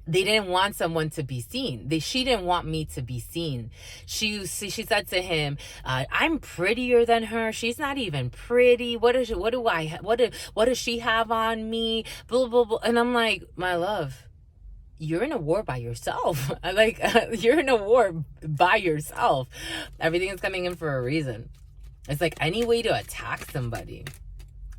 They didn't want someone to be seen. She didn't want me to be seen. She said to him, I'm prettier than her. She's not even pretty. What does she have on me? Blah, blah, blah. And I'm like, my love, you're in a war by yourself. You're in a war by yourself. Everything is coming in for a reason. It's like any way to attack somebody.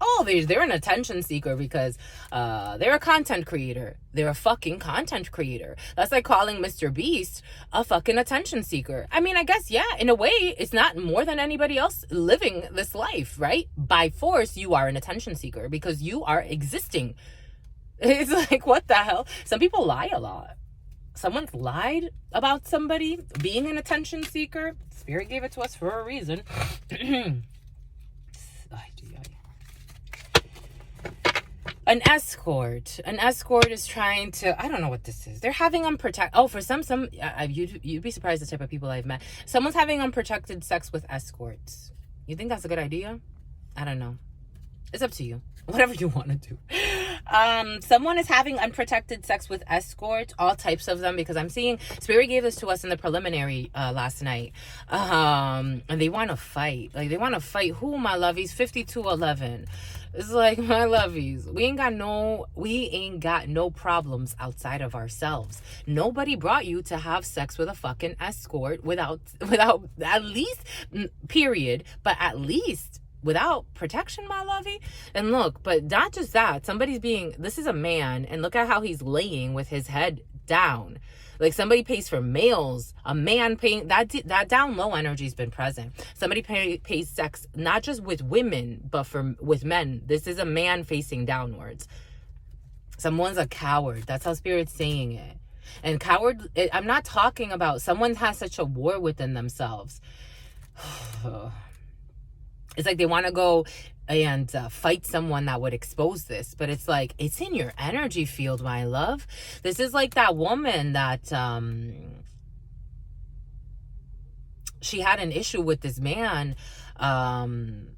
Oh, they're an attention seeker because they're a content creator. They're a fucking content creator. That's like calling Mr. Beast a fucking attention seeker. I mean, I guess, yeah, in a way, it's not more than anybody else living this life, right? By force, you are an attention seeker because you are existing. It's like, what the hell? Some people lie a lot. Someone's lied about somebody being an attention seeker. Spirit gave it to us for a reason. An escort is trying to, I don't know what this is. They're having for some you'd be surprised the type of people I've met. Someone's having unprotected sex with escorts. You think that's a good idea? I don't know. It's up to you. Whatever you want to do. Someone is having unprotected sex with escorts, all types of them, because I'm seeing Spirit gave this to us in the preliminary last night. And they want to fight. Like, they want to fight who, my lovies? 5211. It's like, my lovies, we ain't got no problems outside of ourselves. Nobody brought you to have sex with a fucking escort without at least, period, but at least without protection, my lovey. And look, but not just that, this is a man, and look at how he's laying with his head down. Like, somebody pays for males, a man paying, that down low energy has been present. Somebody pays sex, not just with women, but with men. This is a man facing downwards. Someone's a coward. That's how Spirit's saying it. And coward, I'm not talking about someone has such a war within themselves. It's like they want to go and fight someone that would expose this, but it's like, it's in your energy field, my love. This is like that woman that she had an issue with this man.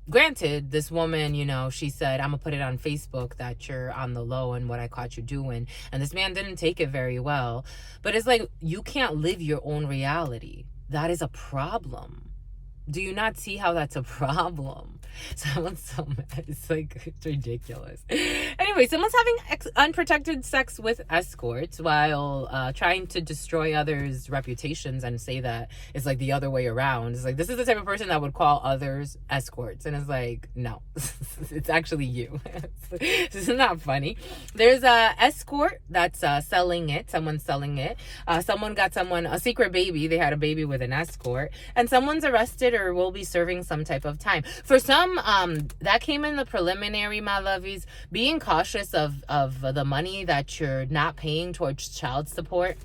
Granted, this woman, she said, I'm gonna put it on Facebook that you're on the low and what I caught you doing, and this man didn't take it very well. But it's like, you can't live your own reality. That is a problem. Do you not see how that's a problem? Someone's so mad. It's like, it's ridiculous. Anyway, someone's having unprotected sex with escorts while trying to destroy others' reputations and say that it's like the other way around. It's like, this is the type of person that would call others escorts. And it's like, no, it's actually you. This is not funny. There's a escort that's selling it. Someone's selling it. Someone got a secret baby. They had a baby with an escort. And someone's arrested or will be serving some type of time. For some some, that came in the preliminary, my lovies. Being cautious of the money that you're not paying towards child support.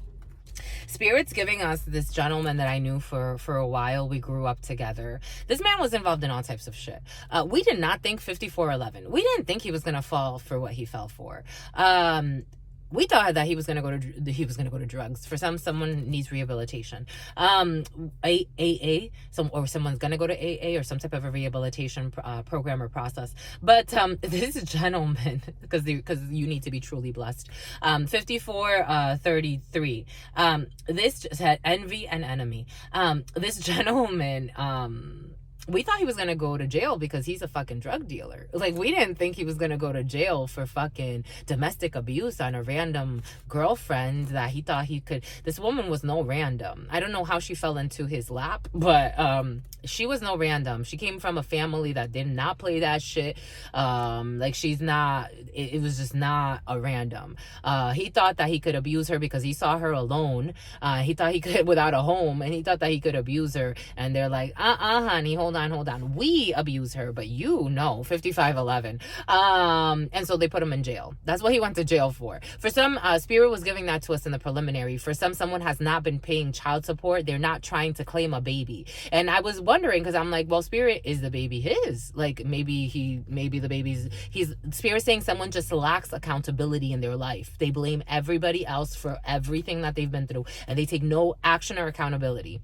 Spirit's giving us this gentleman that I knew for a while. We grew up together. This man was involved in all types of shit. We did not think 5411. We didn't think he was gonna fall for what he fell for. We thought that he was gonna go to drugs. For someone needs rehabilitation. AA, someone's gonna go to AA or some type of a rehabilitation program or process. But this gentleman, because you need to be truly blessed. 5433. This just had envy and enemy. This gentleman, we thought he was gonna go to jail because he's a fucking drug dealer. Like, we didn't think he was gonna go to jail for fucking domestic abuse on a random girlfriend that he thought he could. This woman was no random. I don't know how she fell into his lap, but she was no random. She came from a family that did not play that shit. Like, she's not. It was just not a random. He thought that he could abuse her because he saw her alone. He thought he could, without a home, and he thought that he could abuse her. And they're like, honey, hold on. We abuse her, but you know, 5511. And so they put him in jail. That's what he went to jail for. For some, Spirit was giving that to us in the preliminary. For someone has not been paying child support. They're not trying to claim a baby. And I was wondering, because I'm like, well, Spirit, is the baby his? Like, maybe the baby's, Spirit saying someone just lacks accountability in their life. They blame everybody else for everything that they've been through, and they take no action or accountability.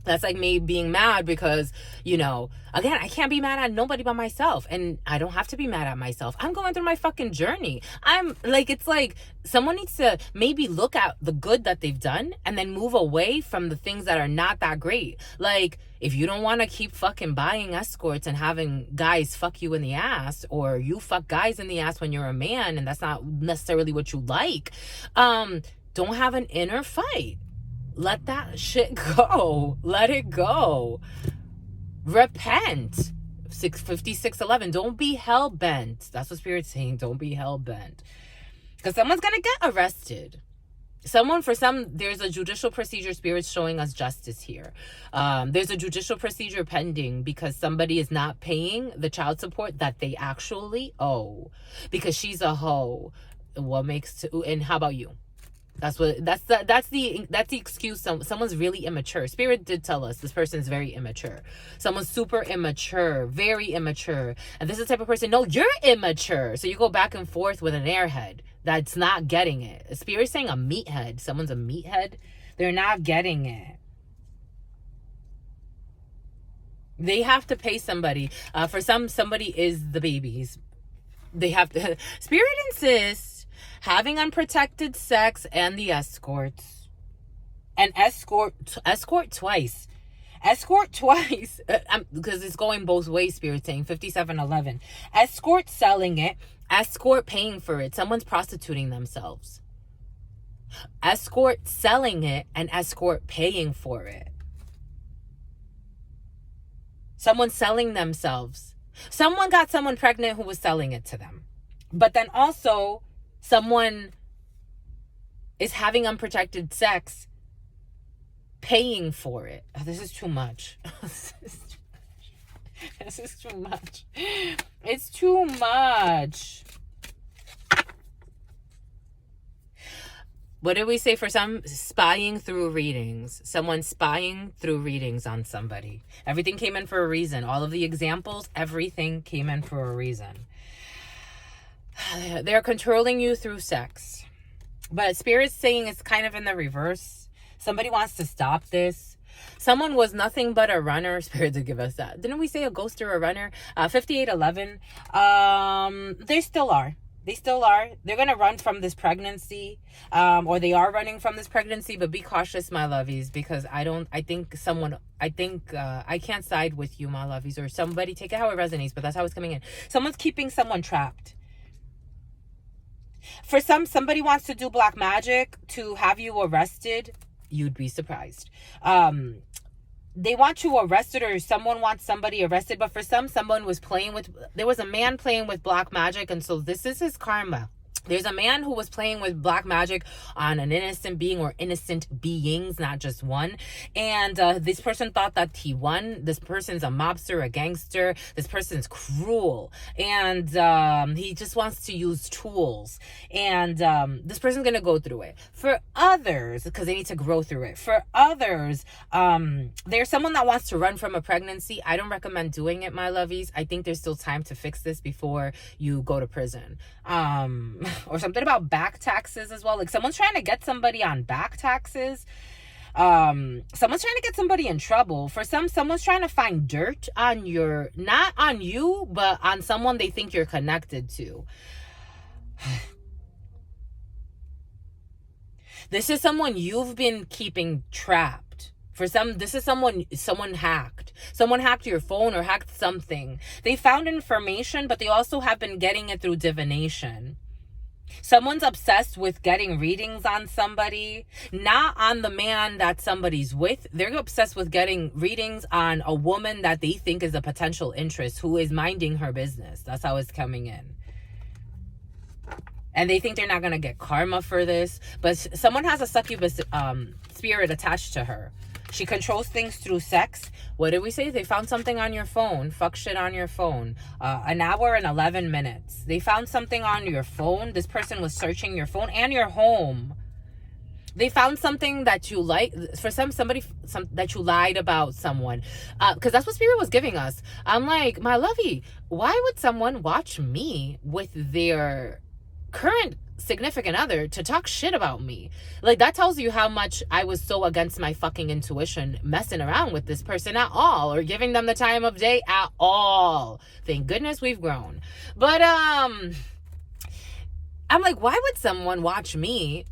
That's like me being mad because, you know, again, I can't be mad at nobody but myself. And I don't have to be mad at myself. I'm going through my fucking journey. I'm like, it's like someone needs to maybe look at the good that they've done and then move away from the things that are not that great. Like, if you don't want to keep fucking buying escorts and having guys fuck you in the ass, or you fuck guys in the ass when you're a man and that's not necessarily what you like, don't have an inner fight. Let that shit go. Let it go. Repent. 5611. Don't be hell-bent. That's what Spirit's saying. Don't be hell-bent. Because someone's going to get arrested. There's a judicial procedure. Spirit's showing us justice here. There's a judicial procedure pending because somebody is not paying the child support that they actually owe. Because she's a hoe. And how about you? That's the excuse. Someone's really immature. Spirit did tell us this person's very immature. Someone's super immature, very immature. And this is the type of person, no, you're immature. So you go back and forth with an airhead that's not getting it. Spirit's saying a meathead. Someone's a meathead. They're not getting it. They have to pay somebody. For somebody is the babies. They have to. Spirit insists having unprotected sex and the escorts. And escort twice. Escort twice. Because it's going both ways, Spirit saying 5711. Escort selling it. Escort paying for it. Someone's prostituting themselves. Escort selling it and escort paying for it. Someone selling themselves. Someone got someone pregnant who was selling it to them. But then also, someone is having unprotected sex, paying for it. Oh, this is too much. This is too much. It's too much. What did we say for some? Spying through readings. Someone spying through readings on somebody. Everything came in for a reason. All of the examples, everything came in for a reason. They're controlling you through sex. But Spirit's saying it's kind of in the reverse. Somebody wants to stop this. Someone was nothing but a runner. Spirit did give us that. Didn't we say a ghost or a runner? 5811. They still are. They're going to run from this pregnancy. Or they are running from this pregnancy. But be cautious, my lovies. Because I can't side with you, my lovies. Or somebody, take it how it resonates. But that's how it's coming in. Someone's keeping someone trapped. For somebody wants to do black magic to have you arrested. You'd be surprised. They want you arrested, or someone wants somebody arrested. But for someone was there was a man playing with black magic. And so this is his karma. There's a man who was playing with black magic on an innocent being or innocent beings, not just one. And this person thought that he won. This person's a mobster, a gangster. This person's cruel. And he just wants to use tools. And this person's going to go through it. For others, because they need to grow through it. For others, there's someone that wants to run from a pregnancy. I don't recommend doing it, my lovies. I think there's still time to fix this before you go to prison. Or something about back taxes as well. Like someone's trying to get somebody on back taxes. Someone's trying to get somebody in trouble. For someone's trying to find dirt on not on you, but on someone they think you're connected to. This is someone you've been keeping trapped. For some, this is someone hacked. Someone hacked your phone or hacked something. They found information, but they also have been getting it through divination. Someone's obsessed with getting readings on somebody, not on the man that somebody's with. They're obsessed with getting readings on a woman that they think is a potential interest who is minding her business. That's how it's coming in. And they think they're not going to get karma for this. But someone has a succubus spirit attached to her. She controls things through sex. What did we say? They found something on your phone. Fuck shit on your phone. An hour and 11 minutes. They found something on your phone. This person was searching your phone and your home. They found something that you like. For somebody that you lied about someone. Because that's what Spirit was giving us. I'm like, my lovey, why would someone watch me with their current significant other to talk shit about me? Like, that tells you how much I was so against my fucking intuition messing around with this person at all, or giving them the time of day at all. Thank goodness we've grown. But I'm like, why would someone watch me,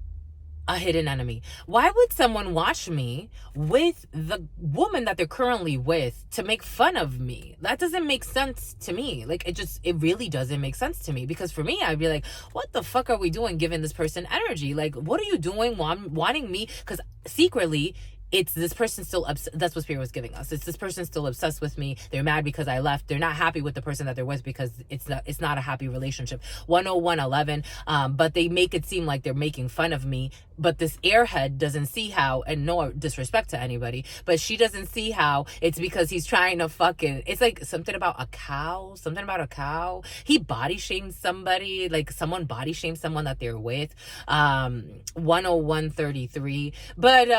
a hidden enemy? Why would someone watch me with the woman that they're currently with to make fun of me? That doesn't make sense to me. Like, it really doesn't make sense to me. Because for me, I'd be like, what the fuck are we doing giving this person energy? Like, what are you doing wanting me? Because secretly, it's this person still that's what Spirit was giving us. It's this person still obsessed with me. They're mad because I left. They're not happy with the person that they're with because it's not a happy relationship. 10111. But they make it seem like they're making fun of me. But this airhead doesn't see how, and no disrespect to anybody, but she doesn't see how it's because he's trying to fucking, it's like something about a cow. He body shamed somebody, like someone body shamed someone that they're with. 10133. But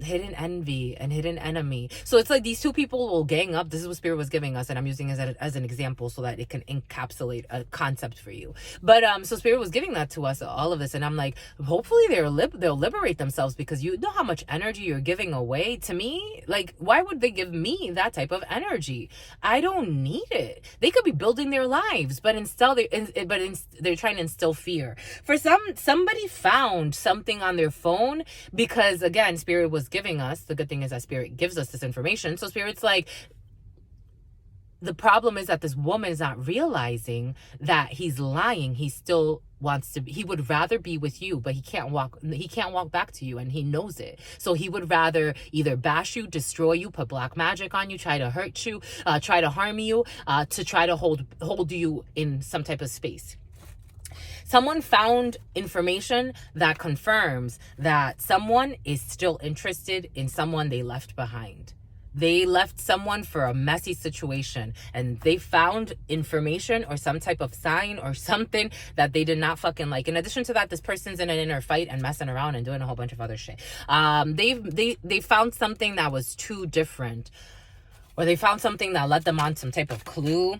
hidden envy and hidden enemy. So it's like these two people will gang up. This is what Spirit was giving us, and I'm using it as an example so that it can encapsulate a concept for you. But so Spirit was giving that to us, all of this, and I'm like, hopefully they'll liberate themselves, because you know how much energy you're giving away to me. Like, why would they give me that type of energy? I don't need it. They could be building their lives, but they're trying to instill fear. For somebody found something on their phone, because again, Spirit was giving us, the good thing is that Spirit gives us this information. So Spirit's like, the problem is that this woman is not realizing that he's lying. He still wants to be, he would rather be with you, but he can't walk back to you, and he knows it. So he would rather either bash you, destroy you, put black magic on you, try to hurt you, try to harm you, to try to hold you in some type of space. Someone found information that confirms that someone is still interested in someone they left behind. They left someone for a messy situation, and they found information or some type of sign or something that they did not fucking like. In addition to that, this person's in an inner fight and messing around and doing a whole bunch of other shit. They found something that was too different, or they found something that led them on some type of clue.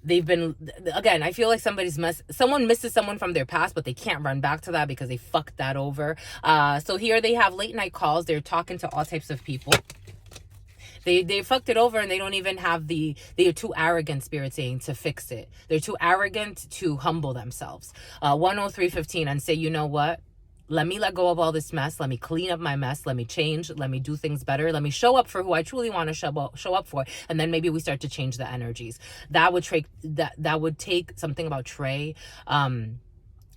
They've been, again, I feel like someone misses someone from their past, but they can't run back to that because they fucked that over. So here they have late night calls. They're talking to all types of people. They fucked it over, and they don't even have they're too arrogant, Spirit saying, to fix it. They're too arrogant to humble themselves. 10315, and say, you know what? Let me let go of all this mess. Let me clean up my mess. Let me change. Let me do things better. Let me show up for who I truly want to show up for. And then maybe we start to change the energies. That would take something about Trey.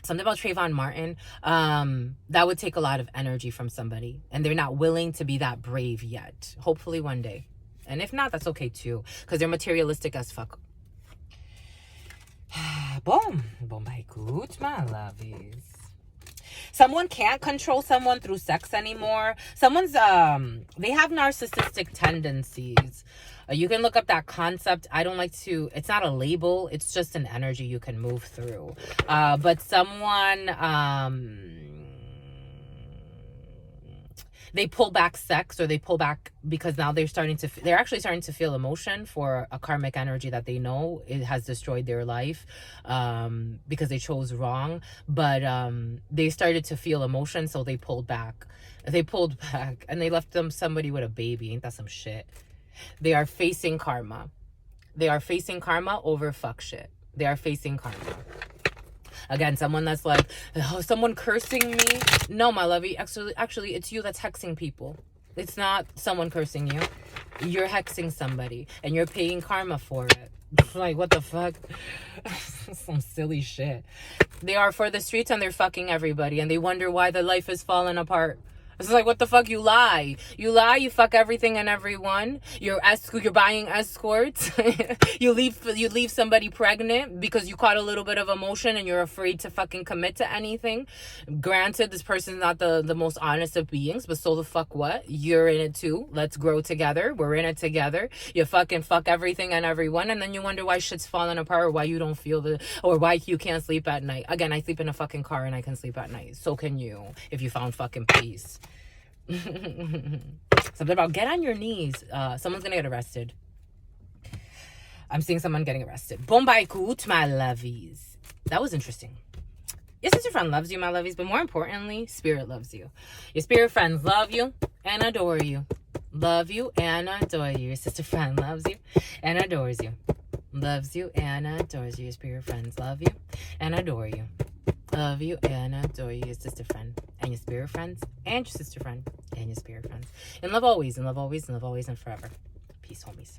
Something about Trayvon Martin, that would take a lot of energy from somebody, and they're not willing to be that brave yet. Hopefully one day. And if not, that's okay too, because they're materialistic as fuck. Boom. Boom by good, my lovies. Someone can't control someone through sex anymore. Someone's they have narcissistic tendencies. You can look up that concept. I don't like to, it's not a label, it's just an energy you can move through. But someone they pull back sex, or they pull back because now they're actually starting to feel emotion for a karmic energy that they know it has destroyed their life, because they chose wrong. But they started to feel emotion, so they pulled back, and they left somebody with a baby. Ain't that some shit? They are facing karma. They are facing karma over fuck shit. They are facing karma. Again, someone that's like, oh, someone cursing me. No, my lovey, actually, it's you that's hexing people. It's not someone cursing you. You're hexing somebody, and you're paying karma for it. Like, what the fuck? Some silly shit. They are for the streets, and they're fucking everybody, and they wonder why their life is falling apart. It's like, what the fuck? You lie. You fuck everything and everyone. You're buying escorts. you leave somebody pregnant because you caught a little bit of emotion and you're afraid to fucking commit to anything. Granted, this person's not the most honest of beings, but so the fuck what? You're in it too. Let's grow together. We're in it together. You fucking fuck everything and everyone, and then you wonder why shit's falling apart, or why you don't feel or why you can't sleep at night. Again, I sleep in a fucking car and I can sleep at night. So can you, if you found fucking peace. Something about get on your knees. Someone's gonna get arrested. I'm seeing someone getting arrested. Bombay coot, my lovies. That was interesting. Your sister friend loves you, my lovies, but more importantly, spirit loves you. Your spirit friends love you and adore you. Love you and adore you. Your sister friend loves you and adores you. Loves you and adores you. Your spirit friends love you and adore you. Love you and adore you, your sister friend and your spirit friends and your sister friend and your spirit friends. And love always, and love always, and love always, and forever. Peace, homies.